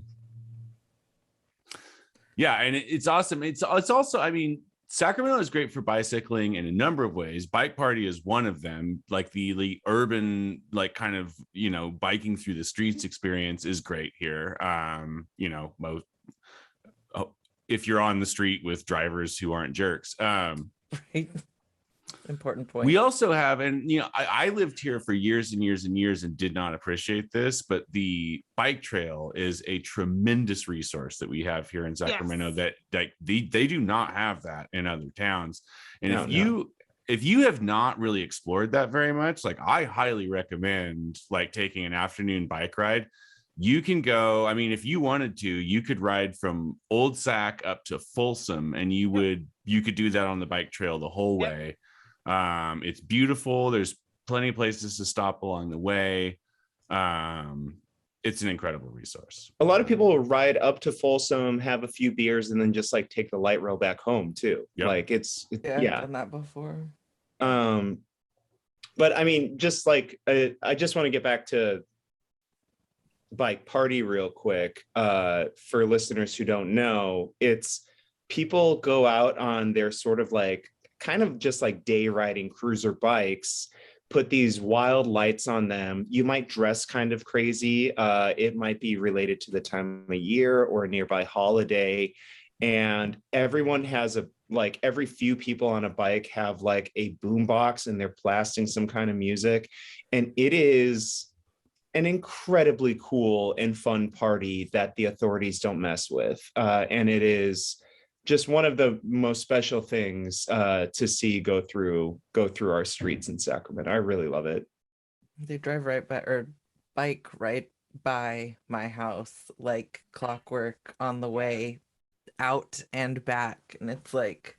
Yeah, and it's awesome. It's also, I mean, Sacramento is great for bicycling in a number of ways. Bike party is one of them. Like the urban, like kind of, biking through the streets experience is great here. If you're on the street with drivers who aren't jerks. Right. Important point. We also have, and I lived here for years and years and years and did not appreciate this, but the bike trail is a tremendous resource that we have here in Sacramento. Yes. that they do not have that in other towns. And if you have not really explored that very much, like I highly recommend like taking an afternoon bike ride. You can go, I mean, if you wanted to, you could ride from Old Sac up to Folsom, and you could do that on the bike trail the whole way. It's beautiful. There's plenty of places to stop along the way. It's an incredible resource. A lot of people will ride up to Folsom, have a few beers, and then just like take the light rail back home too. Yep. Like I've done that before. But I mean, just like I just want to get back to bike party real quick. For listeners who don't know, it's people go out on their sort of like kind of just like day riding cruiser bikes, put these wild lights on them. You might dress kind of crazy. It might be related to the time of year or a nearby holiday. And everyone has every few people on a bike have like a boombox, and they're blasting some kind of music. And it is an incredibly cool and fun party that the authorities don't mess with. And it is just one of the most special things to see go through our streets in Sacramento. I really love it. They drive right by, or bike right by my house, like clockwork, on the way out and back. And it's like,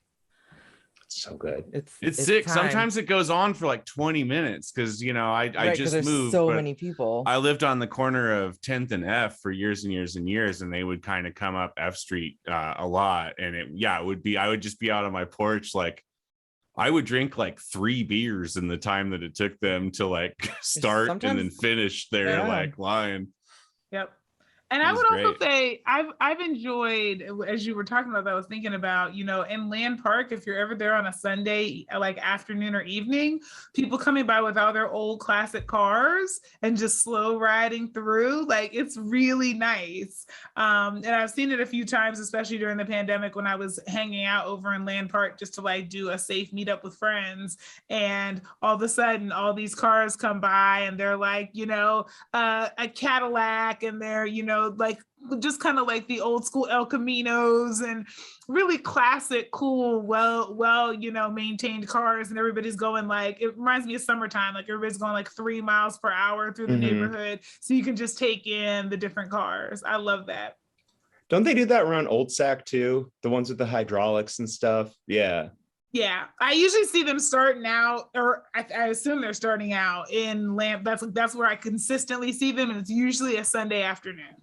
so good. It's sick. Time. Sometimes it goes on for like 20 minutes because I just moved. So many people. I lived on the corner of 10th and F for years and years and years, and they would kind of come up F Street a lot. And I would just be out on my porch, like I would drink like 3 beers in the time that it took them to like start and then finish their like line. Yep. And I would also say I've enjoyed, as you were talking about that, I was thinking about, in Land Park, if you're ever there on a Sunday, like afternoon or evening, people coming by with all their old classic cars and just slow riding through, like it's really nice. And I've seen it a few times, especially during the pandemic when I was hanging out over in Land Park just to like do a safe meetup with friends. And all of a sudden, all these cars come by and they're like, a Cadillac, and they're, like just kind of like the old school El Caminos and really classic, cool, well, maintained cars, and everybody's going like, it reminds me of summertime, like everybody's going like 3 miles per hour through the neighborhood, so you can just take in the different cars. I love that. Don't they do that around Old Sac too? The ones with the hydraulics and stuff? Yeah. Yeah, I usually see them starting out, or I assume they're starting out in Lamp. That's where I consistently see them, and it's usually a Sunday afternoon.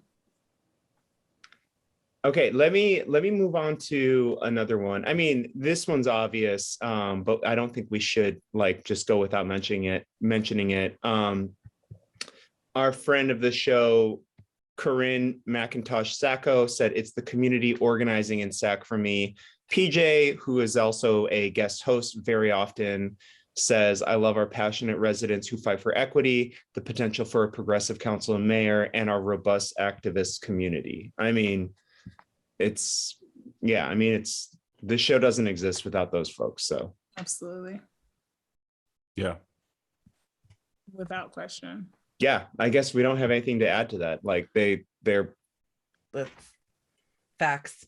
Okay, let me move on to another one. I mean, this one's obvious, but I don't think we should like just go without mentioning it. Our friend of the show, Corinne McIntosh Sacco said it's the community organizing in Sac for me. PJ, who is also a guest host very often, says, I love our passionate residents who fight for equity, the potential for a progressive council and mayor, and our robust activist community. I mean, this show doesn't exist without those folks. So Absolutely. Yeah. Without question. Yeah, I guess we don't have anything to add to that. Like they're facts.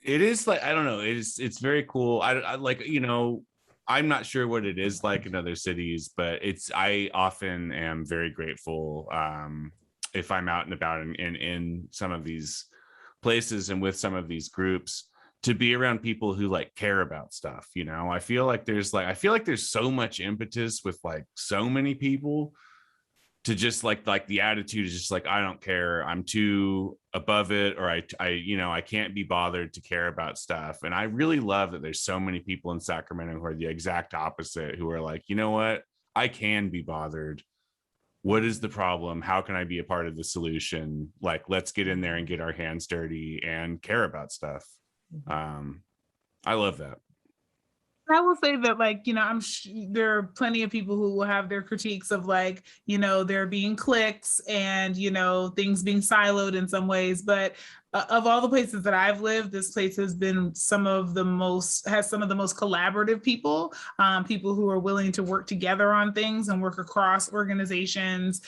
It is like, I don't know, it's very cool. I like, you know, I'm not sure what it is like in other cities, but I often am very grateful if I'm out and about in some of these places and with some of these groups to be around people who like care about stuff. You know, I feel like there's so much impetus with like so many people to just like the attitude is just like, I don't care, I'm too above it, or I can't be bothered to care about stuff. And I really love that there's so many people in Sacramento who are the exact opposite, who are like, you know what, I can be bothered. What is the problem? How can I be a part of the solution? Like, let's get in there and get our hands dirty and care about stuff. I love that. I will say that, like, you know, there are plenty of people who will have their critiques of, like, you know, there being cliques and, you know, things being siloed in some ways. But of all the places that I've lived, this place has been some of the most collaborative people, people who are willing to work together on things and work across organizations,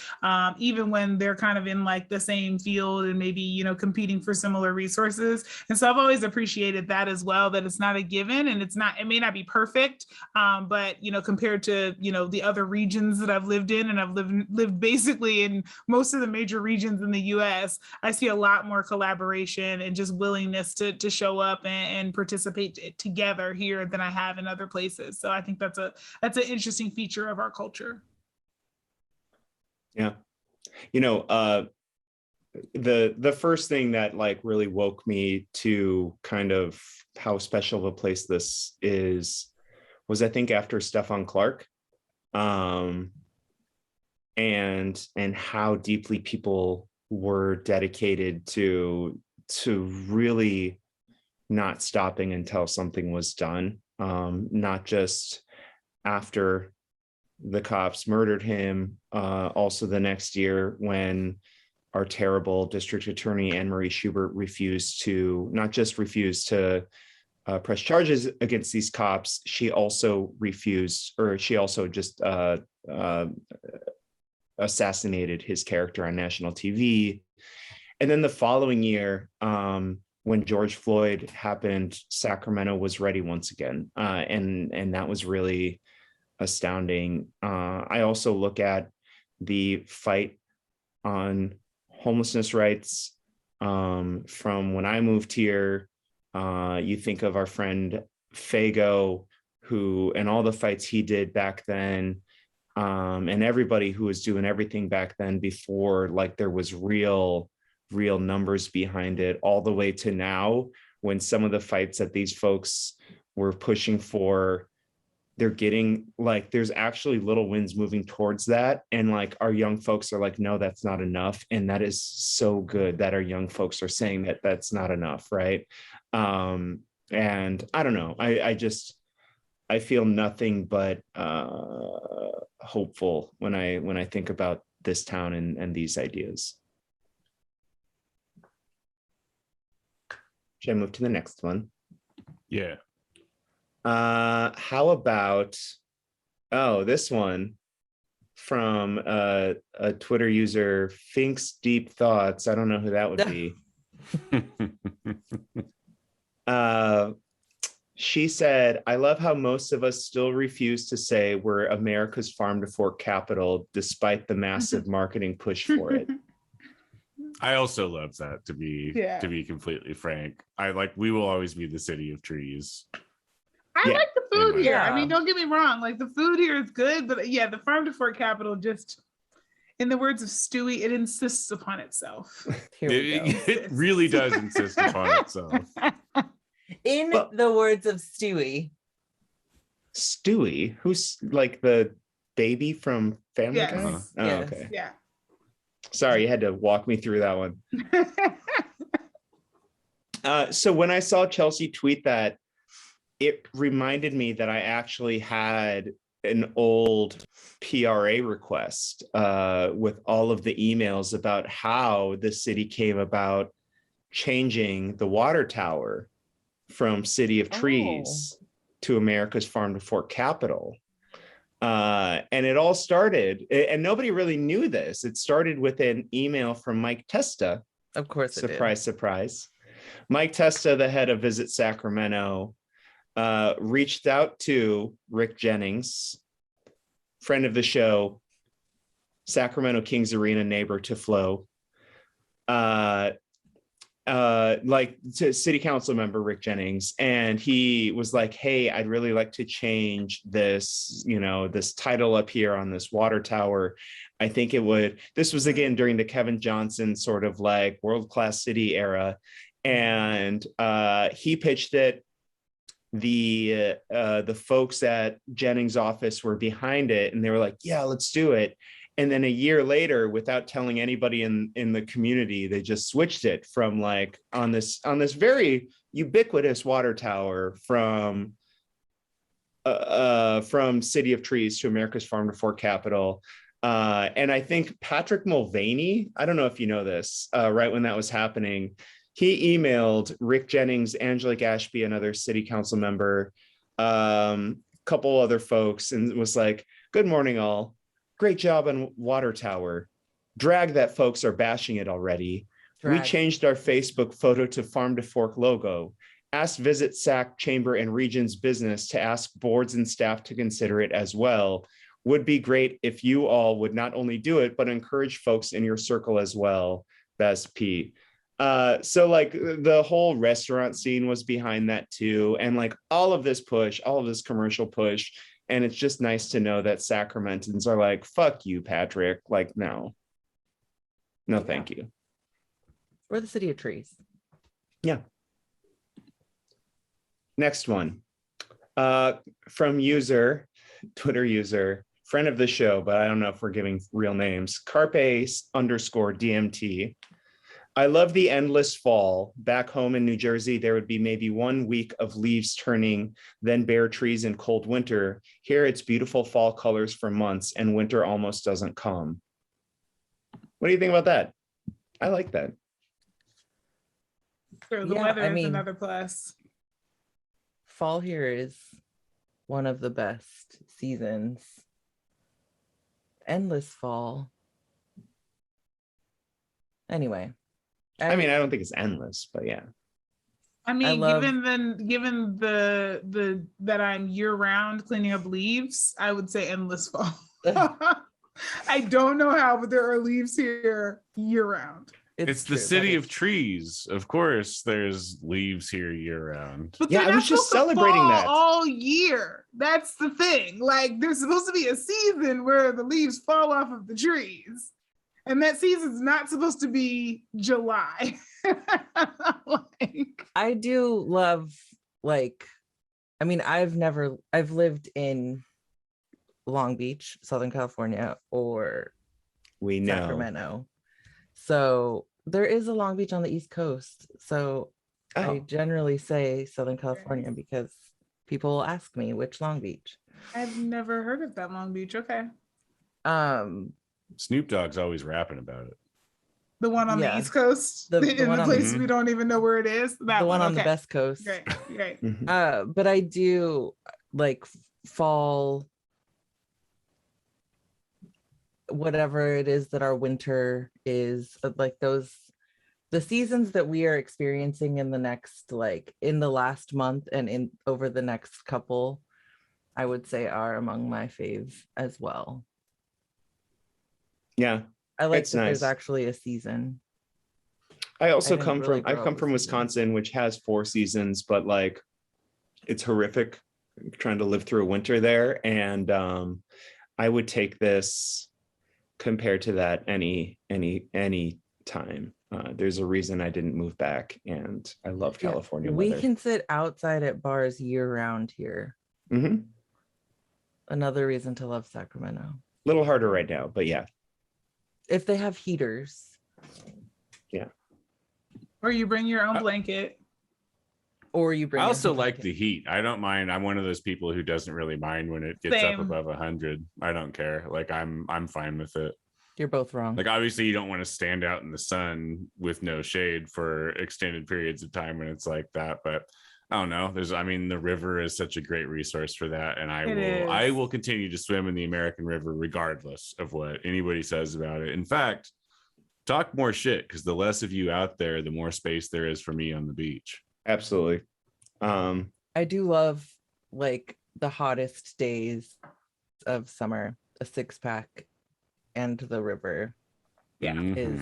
even when they're kind of in like the same field and maybe, you know, competing for similar resources. And so I've always appreciated that as well, that it's not a given, and it may not be perfect, but, you know, compared to, you know, the other regions that I've lived in, and I've lived basically in most of the major regions in the US, I see a lot more collaboration and just willingness to show up and participate together here than I have in other places. So I think that's an interesting feature of our culture. Yeah. You know, the first thing that like really woke me to kind of how special of a place this is was, I think, after Stephon Clark, and how deeply people were dedicated to really not stopping until something was done, not just after the cops murdered him, also the next year when our terrible district attorney Anne-Marie Schubert not just refused to press charges against these cops, she also just assassinated his character on national TV. And then the following year, when George Floyd happened, Sacramento was ready once again. And that was really astounding. I also look at the fight on homelessness rights from when I moved here. You think of our friend Fago, and all the fights he did back then, and everybody who was doing everything back then before, like, there was real numbers behind it, all the way to now, when some of the fights that these folks were pushing for, they're getting, like, there's actually little wins moving towards that. And like, our young folks are like, no, that's not enough. And that is so good that our young folks are saying that that's not enough. Right. And I don't know, I feel nothing but hopeful when I think about this town and these ideas. Should I move to the next one? Yeah. How about, this one from a Twitter user, Finks Deep Thoughts. I don't know who that would be. She said, I love how most of us still refuse to say we're America's farm to fork capital, despite the massive marketing push for it. I also love that, to be completely frank. We will always be the city of trees. I like the food here. Yeah. I mean, don't get me wrong. Like, the food here is good, but yeah, the farm to fork capital, just, in the words of Stewie, it insists upon itself. It really does insist upon itself. In the words of Stewie. Stewie, who's like the baby from Family Guy? Yes. Oh, Yes. okay. Yeah. Sorry, you had to walk me through that one. So when I saw Chelsea tweet that, it reminded me that I actually had an old PRA request with all of the emails about how the city came about changing the water tower from City of Trees to America's Farm to Fork capital. And it all started, and nobody really knew this. It started with an email from Mike Testa. Of course it surprise, surprise. Mike Testa, the head of Visit Sacramento, reached out to Rick Jennings, friend of the show, Sacramento Kings Arena neighbor to Flo, like to city council member Rick Jennings, and he was like, hey, I'd really like to change this, you know, this title up here on this water tower. I think it would, this was again during the Kevin Johnson sort of like world-class city era, and he pitched it. The folks at Jennings' office were behind it, and they were like, yeah, let's do it. And then a year later, without telling anybody in the community, they just switched it from like on this very ubiquitous water tower from City of Trees to America's Farm to Fork capital. And I think Patrick Mulvaney, I don't know if you know this, right when that was happening, he emailed Rick Jennings, Angelique Ashby, another city council member, couple other folks, and was like, good morning, all. Great job on water tower. Drag that folks are bashing it already. We changed our Facebook photo to Farm to Fork logo. Asked Visit Sac Chamber and Region's business to ask boards and staff to consider it as well. Would be great if you all would not only do it, but encourage folks in your circle as well. Best P. So like the whole restaurant scene was behind that too. And like all of this push, all of this commercial push. And it's just nice to know that Sacramentans are like, fuck you, Patrick. Like, no, thank you. We're the City of Trees. Yeah. Next one. From Twitter user, friend of the show, but I don't know if we're giving real names. Carpe_DMT. I love the endless fall. Back home in New Jersey, there would be maybe 1 week of leaves turning, then bare trees in cold winter. Here it's beautiful fall colors for months and winter almost doesn't come. What do you think about that? I like that. Sure, the weather is another plus. Fall here is one of the best seasons. Endless fall. Anyway. I mean, I don't think it's endless, but yeah. I mean, given the that I'm year round cleaning up leaves, I would say endless fall. I don't know how, but there are leaves here year round. It's the City of Trees. Of course, there's leaves here year round. But yeah, I was just celebrating that all year. That's the thing. Like, there's supposed to be a season where the leaves fall off of the trees. And that season's not supposed to be July. I do love, like, I mean, I've lived in Long Beach, Southern California, or Sacramento. So there is a Long Beach on the East Coast. So I generally say Southern California because people will ask me which Long Beach. I've never heard of that Long Beach. Okay. Snoop Dogg's always rapping about it. The one on the East Coast, in the place we don't even know where it is. The one on the Best Coast. Great. But I do like fall, whatever it is that our winter is, like the seasons that we are experiencing in the next, like in the last month and in over the next couple, I would say are among my fave as well. Yeah, I like that there's actually a season. I also come from Wisconsin, which has 4 seasons, but like it's horrific trying to live through a winter there. And I would take this compared to that any time. There's a reason I didn't move back, and I love California weather. We can sit outside at bars year round here. Mm-hmm. Another reason to love Sacramento. A little harder right now, but yeah. if they have heaters. Or you bring your own blanket. Or you bring. I also like the heat. I don't mind. I'm one of those people who doesn't really mind when it gets up above 100. I don't care. Like I'm fine with it. You're both wrong. Like obviously you don't want to stand out in the sun with no shade for extended periods of time when it's like that. But I don't know. The river is such a great resource for that. And I will continue to swim in the American River regardless of what anybody says about it. In fact, talk more shit, because the less of you out there, the more space there is for me on the beach. Absolutely. I do love like the hottest days of summer, a 6-pack and the river is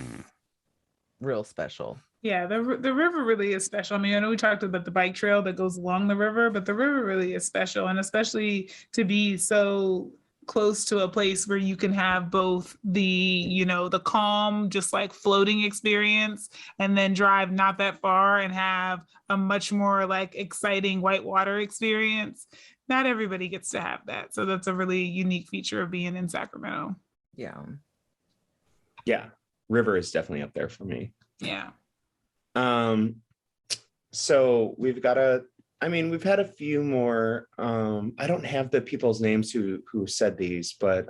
real special. Yeah, the river really is special. I mean, I know we talked about the bike trail that goes along the river, but the river really is special. And especially to be so close to a place where you can have both the, the calm, just like floating experience, and then drive not that far and have a much more like exciting whitewater experience. Not everybody gets to have that. So that's a really unique feature of being in Sacramento. Yeah. Yeah. River is definitely up there for me. Yeah. So we've had a few more, I don't have the people's names who said these, but,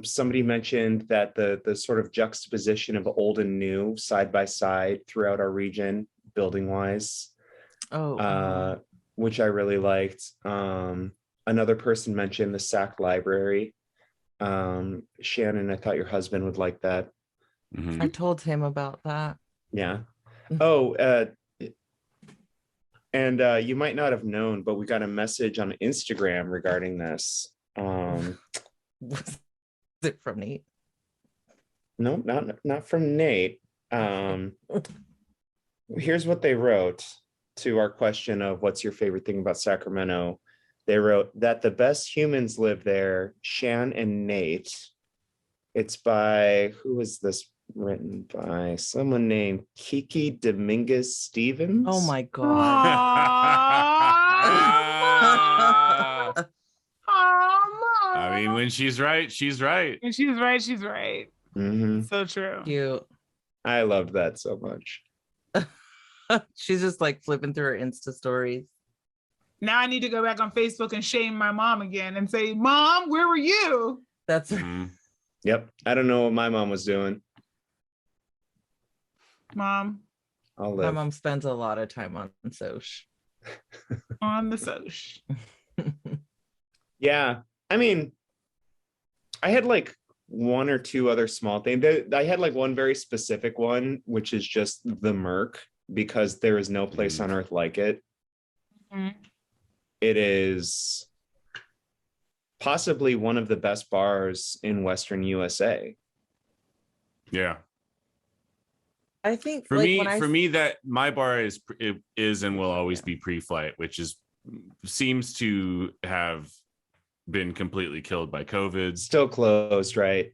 somebody mentioned that the sort of juxtaposition of old and new side by side throughout our region, building wise, which I really liked. Another person mentioned the Sac Library. Shannon, I thought your husband would like that. Mm-hmm. I told him about that. Yeah. Oh, and you might not have known, but we got a message on Instagram regarding this. Was it from Nate? No, not from Nate. Here's what they wrote to our question of what's your favorite thing about Sacramento. They wrote that the best humans live there, Shan and Nate. It's by, who is this written by? Someone named Kiki Dominguez Stevens. Oh my God. I mean, when she's right, she's right. And she's right, she's right. Mm-hmm. So true. Cute. I loved that so much. She's just like flipping through her Insta stories. Now I need to go back on Facebook and shame my mom again and say, Mom, where were you? That's Yep. I don't know what my mom was doing. Mom. I'll my live. mom spends a lot of time on Soch. On the Soch. Yeah. I mean, I had like one or two other small things. I had like one very specific one, which is just the Merc, because there is no place on earth like it. Mm-hmm. It is possibly one of the best bars in Western USA. Yeah. I think for me that my bar is and will always be Pre-Flight, which seems to have been completely killed by COVID. Still closed, right?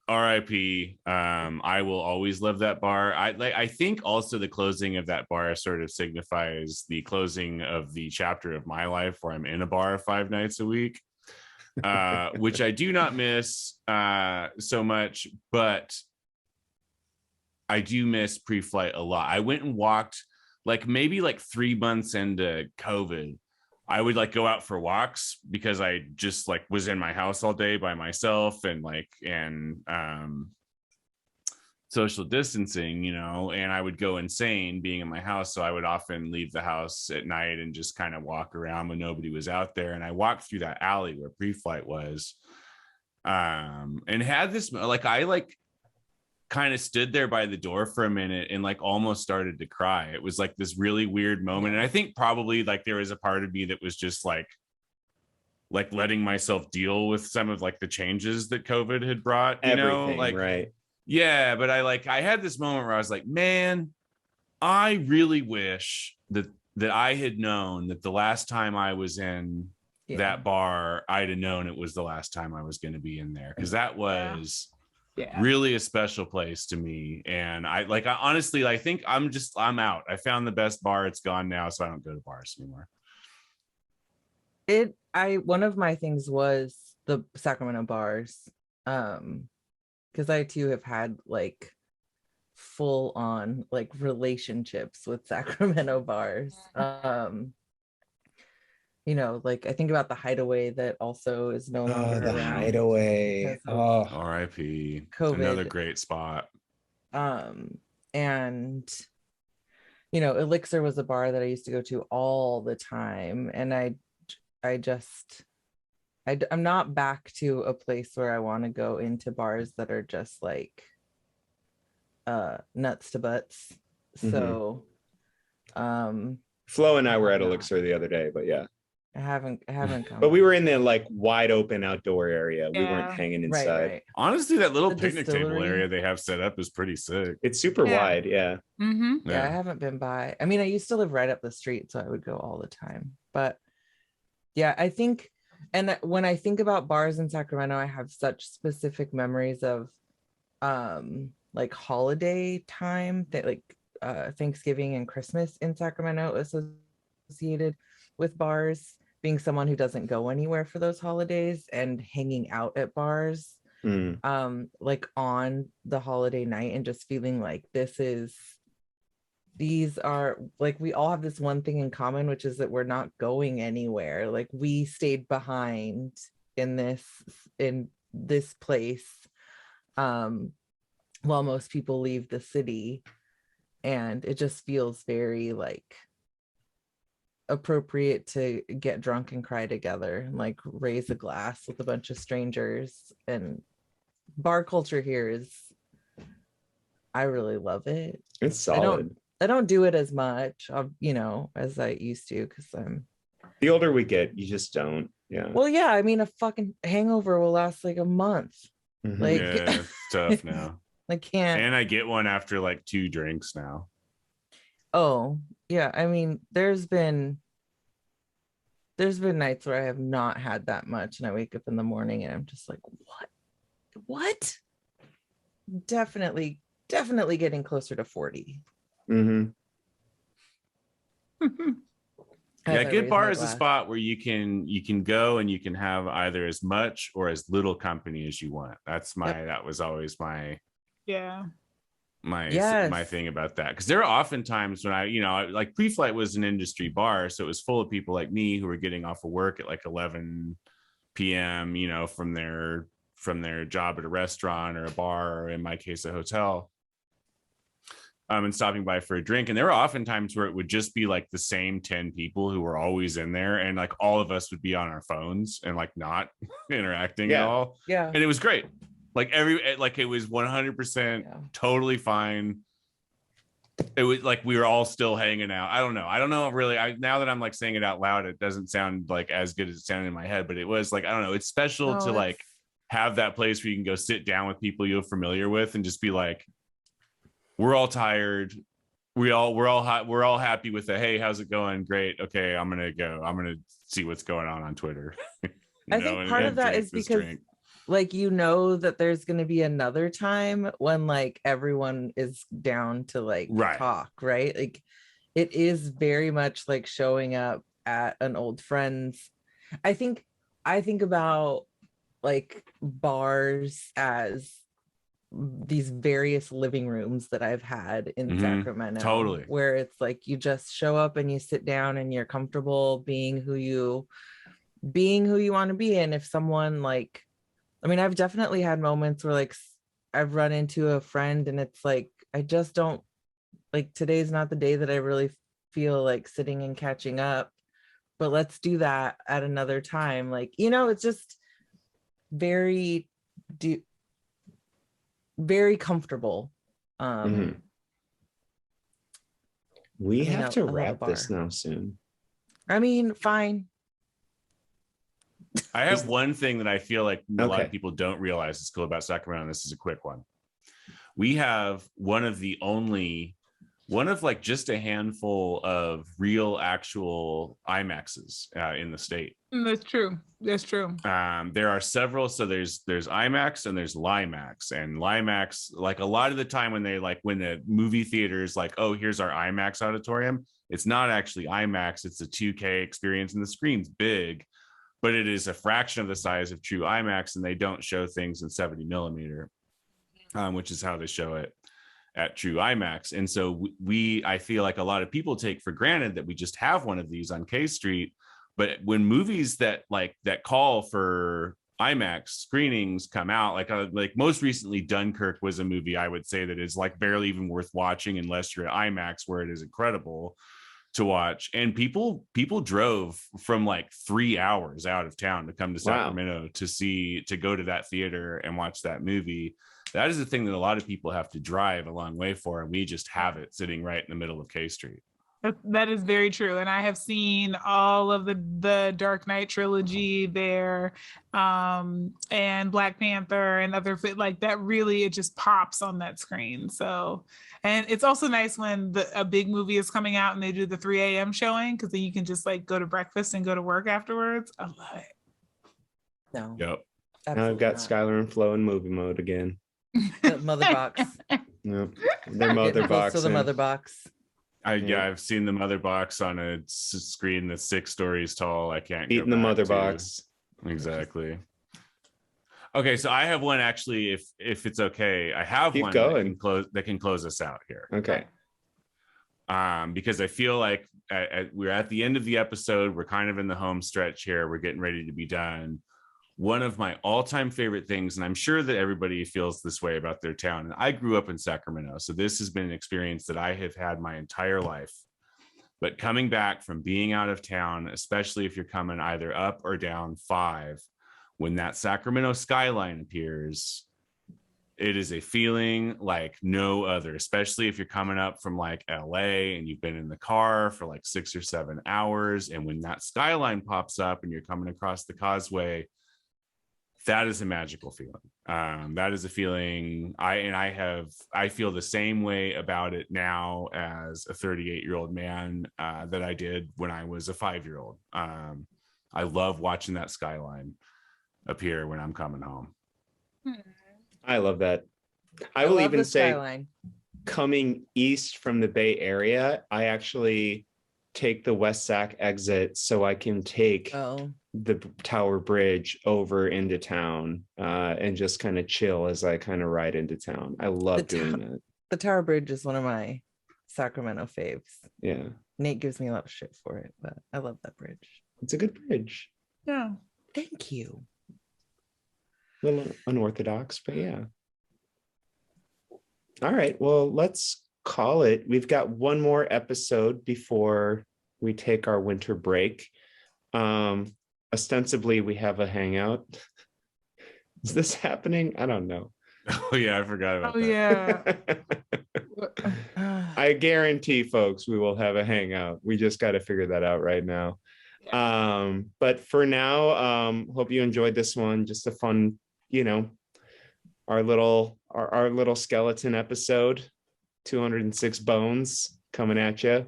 RIP. I will always love that bar. I think also the closing of that bar sort of signifies the closing of the chapter of my life where I'm in a bar 5 nights a week, which I do not miss so much, but I do miss Pre-Flight a lot. I went and walked maybe 3 months into COVID. I would go out for walks because I just was in my house all day by myself and social distancing, and I would go insane being in my house. So I would often leave the house at night and just kind of walk around when nobody was out there. And I walked through that alley where Pre-Flight was, and had this, kind of stood there by the door for a minute and almost started to cry. It was this really weird moment. And I think probably there was a part of me that was just letting myself deal with some of the changes that COVID had brought, right. Yeah. But I had this moment where I was like, man, I really wish that I had known that the last time I was in that bar, I'd have known it was the last time I was going to be in there. Cause that was really a special place to me. And I honestly, I think I'm out. I found the best bar. It's gone now. So I don't go to bars anymore. One of my things was the Sacramento bars. because I too have had like full on like relationships with Sacramento bars. You know, like I think about the Hideaway that also is no longer the around Hideaway. because of R.I.P. COVID. Another great spot. And you know, Elixir was a bar that I used to go to all the time, and I'm not back to a place where I want to go into bars that are just like nuts to butts. So Flo and I were at Elixir the other day, but yeah. I haven't come. But we were in the like wide open outdoor area. We weren't Yeah. hanging inside. Right. Honestly, that little The picnic table distillery. area they have set up is pretty sick. It's super Yeah. wide, yeah. Mm-hmm. Yeah, I haven't been by. I mean, I used to live right up the street, so I would go all the time. But yeah, I think, and when I think about bars in Sacramento, I have such specific memories of like holiday time, that like Thanksgiving and Christmas in Sacramento associated with bars, being someone who doesn't go anywhere for those holidays and hanging out at bars like on the holiday night and just feeling like these are like, we all have this one thing in common, which is that we're not going anywhere. Like we stayed behind in this place while most people leave the city, and it just feels very like appropriate to get drunk and cry together and like raise a glass with a bunch of strangers. And bar culture here is, I really love it. It's solid. I don't do it as much, you know, as I used to, because I'm The older we get, you just don't. Yeah. well, yeah, I mean, a fucking hangover will last like a month. Like Yeah, it's tough now. I can't. And I get one after like 2 drinks now. Oh, yeah. I mean, there's been nights where I have not had that much, and I wake up in the morning and I'm just like, what? Definitely getting closer to 40. Mm-hmm. Yeah, good bar is a spot where you can go and you can have either as much or as little company as you want. That was always my thing about that, because there are often times when I like Pre-Flight was an industry bar, so it was full of people like me who were getting off of work at like 11 p.m. from their job at a restaurant or a bar, or in my case a hotel, and stopping by for a drink. And there were often times where it would just be like the same 10 people who were always in there, and like all of us would be on our phones and like not interacting at all. Yeah. And it was great. Like it was 100% totally fine. It was like we were all still hanging out. I don't know really. Now that I'm like saying it out loud, it doesn't sound like as good as it sounded in my head, but it was like, I don't know, it's special to like have that place where you can go sit down with people you're familiar with and just be like, we're all tired. We're all happy with it. Hey, how's it going? Great. Okay, I'm gonna see what's going on Twitter. I think part of that is because like, that there's going to be another time when like everyone is down to like talk, right? Like it is very much like showing up at an old friend's. I think about like bars as these various living rooms that I've had in Sacramento, totally, where it's like you just show up and you sit down and you're comfortable being who you want to be. And if someone like, I mean, I've definitely had moments where like I've run into a friend and it's like, I just don't like, today's not the day that I really feel like sitting and catching up, but let's do that at another time. Like, it's just very comfortable. We have to wrap this now soon. I mean, fine. I have one thing that I feel like a lot of people don't realize is cool about Sacramento, and this is a quick one. We have one of like just a handful of real actual IMAXs in the state. That's true. There are several. So there's IMAX and there's Limax. And Limax, like a lot of the time when the movie theater is like, oh, here's our IMAX auditorium, it's not actually IMAX. It's a 2K experience, and the screen's big, but it is a fraction of the size of true IMAX, and they don't show things in 70 millimeter. which is how they show it at True IMAX. And so I feel like a lot of people take for granted that we just have one of these on K Street. But when movies that call for IMAX screenings come out, like most recently Dunkirk was a movie I would say that is like barely even worth watching unless you're at IMAX, where it is incredible to watch. And people drove from like 3 hours out of town to come to Sacramento to go to that theater and watch that movie. That is the thing that a lot of people have to drive a long way for, and we just have it sitting right in the middle of K Street. That is very true. And I have seen all of the Dark Knight trilogy there, and Black Panther and other, like that really, it just pops on that screen. So, and it's also nice when a big movie is coming out and they do the 3 a.m. showing, because then you can just like go to breakfast and go to work afterwards. I love it. No. Yep. Now I've got Skylar and Flo in movie mode again. The mother box. Yep. Their mother box. To the mother box. I've seen the mother box on a screen that's 6 stories tall. I can't eating the mother box. Exactly. Okay, so I have one actually. If it's okay, I have Keep one going. that can close us out here. Okay. Because I feel like we're at the end of the episode. We're kind of in the home stretch here. We're getting ready to be done. One of my all-time favorite things, and I'm sure that everybody feels this way about their town, and I grew up in Sacramento, so this has been an experience that I have had my entire life. But coming back from being out of town, especially if you're coming either up or down 5, when that Sacramento skyline appears, it is a feeling like no other, especially if you're coming up from like LA and you've been in the car for like 6 or 7 hours. And when that skyline pops up and you're coming across the causeway, that is a magical feeling. That is a feeling I feel the same way about it now as a 38-year-old man that I did when I was a 5-year-old. I love watching that skyline appear when I'm coming home. I love that. I will even say, skyline. Coming east from the Bay Area, I actually take the West Sac exit so I can take the Tower Bridge over into town and just kind of chill as I kind of ride into town. I love doing that. The Tower Bridge is one of my Sacramento faves. Yeah. Nate gives me a lot of shit for it, but I love that bridge. It's a good bridge. Yeah. Thank you. A little unorthodox, but yeah. All right. Well, let's call it. We've got one more episode before we take our winter break. Ostensibly, we have a hangout. Is this happening? I don't know. Oh, yeah. I forgot about that. Yeah. I guarantee, folks, we will have a hangout. We just got to figure that out right now. But for now, hope you enjoyed this one. Just a fun, our little skeleton episode, 206 bones coming at you.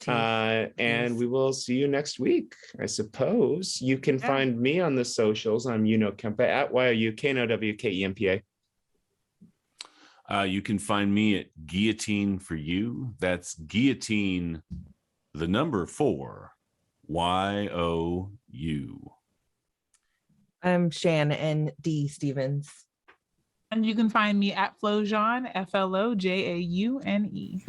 And we will see you next week, I suppose. You can find me on the socials. I'm Kempa at YOUKNOWKEMPA. You can find me at Guillotine for You. That's Guillotine, the number 4, YOU. I'm Shan N.D. Stevens. And you can find me at Flojaune, FLOJAUNE.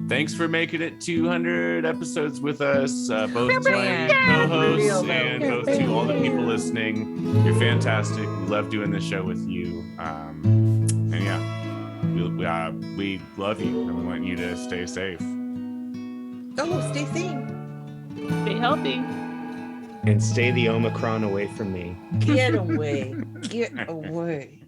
Thanks for making it 200 episodes with us, both to my co-hosts and both to all the people listening. You're fantastic. We love doing this show with you. And yeah, we love you and we want you to stay safe. Stay sane. Stay healthy. And stay the Omicron away from me. Get away. Get away.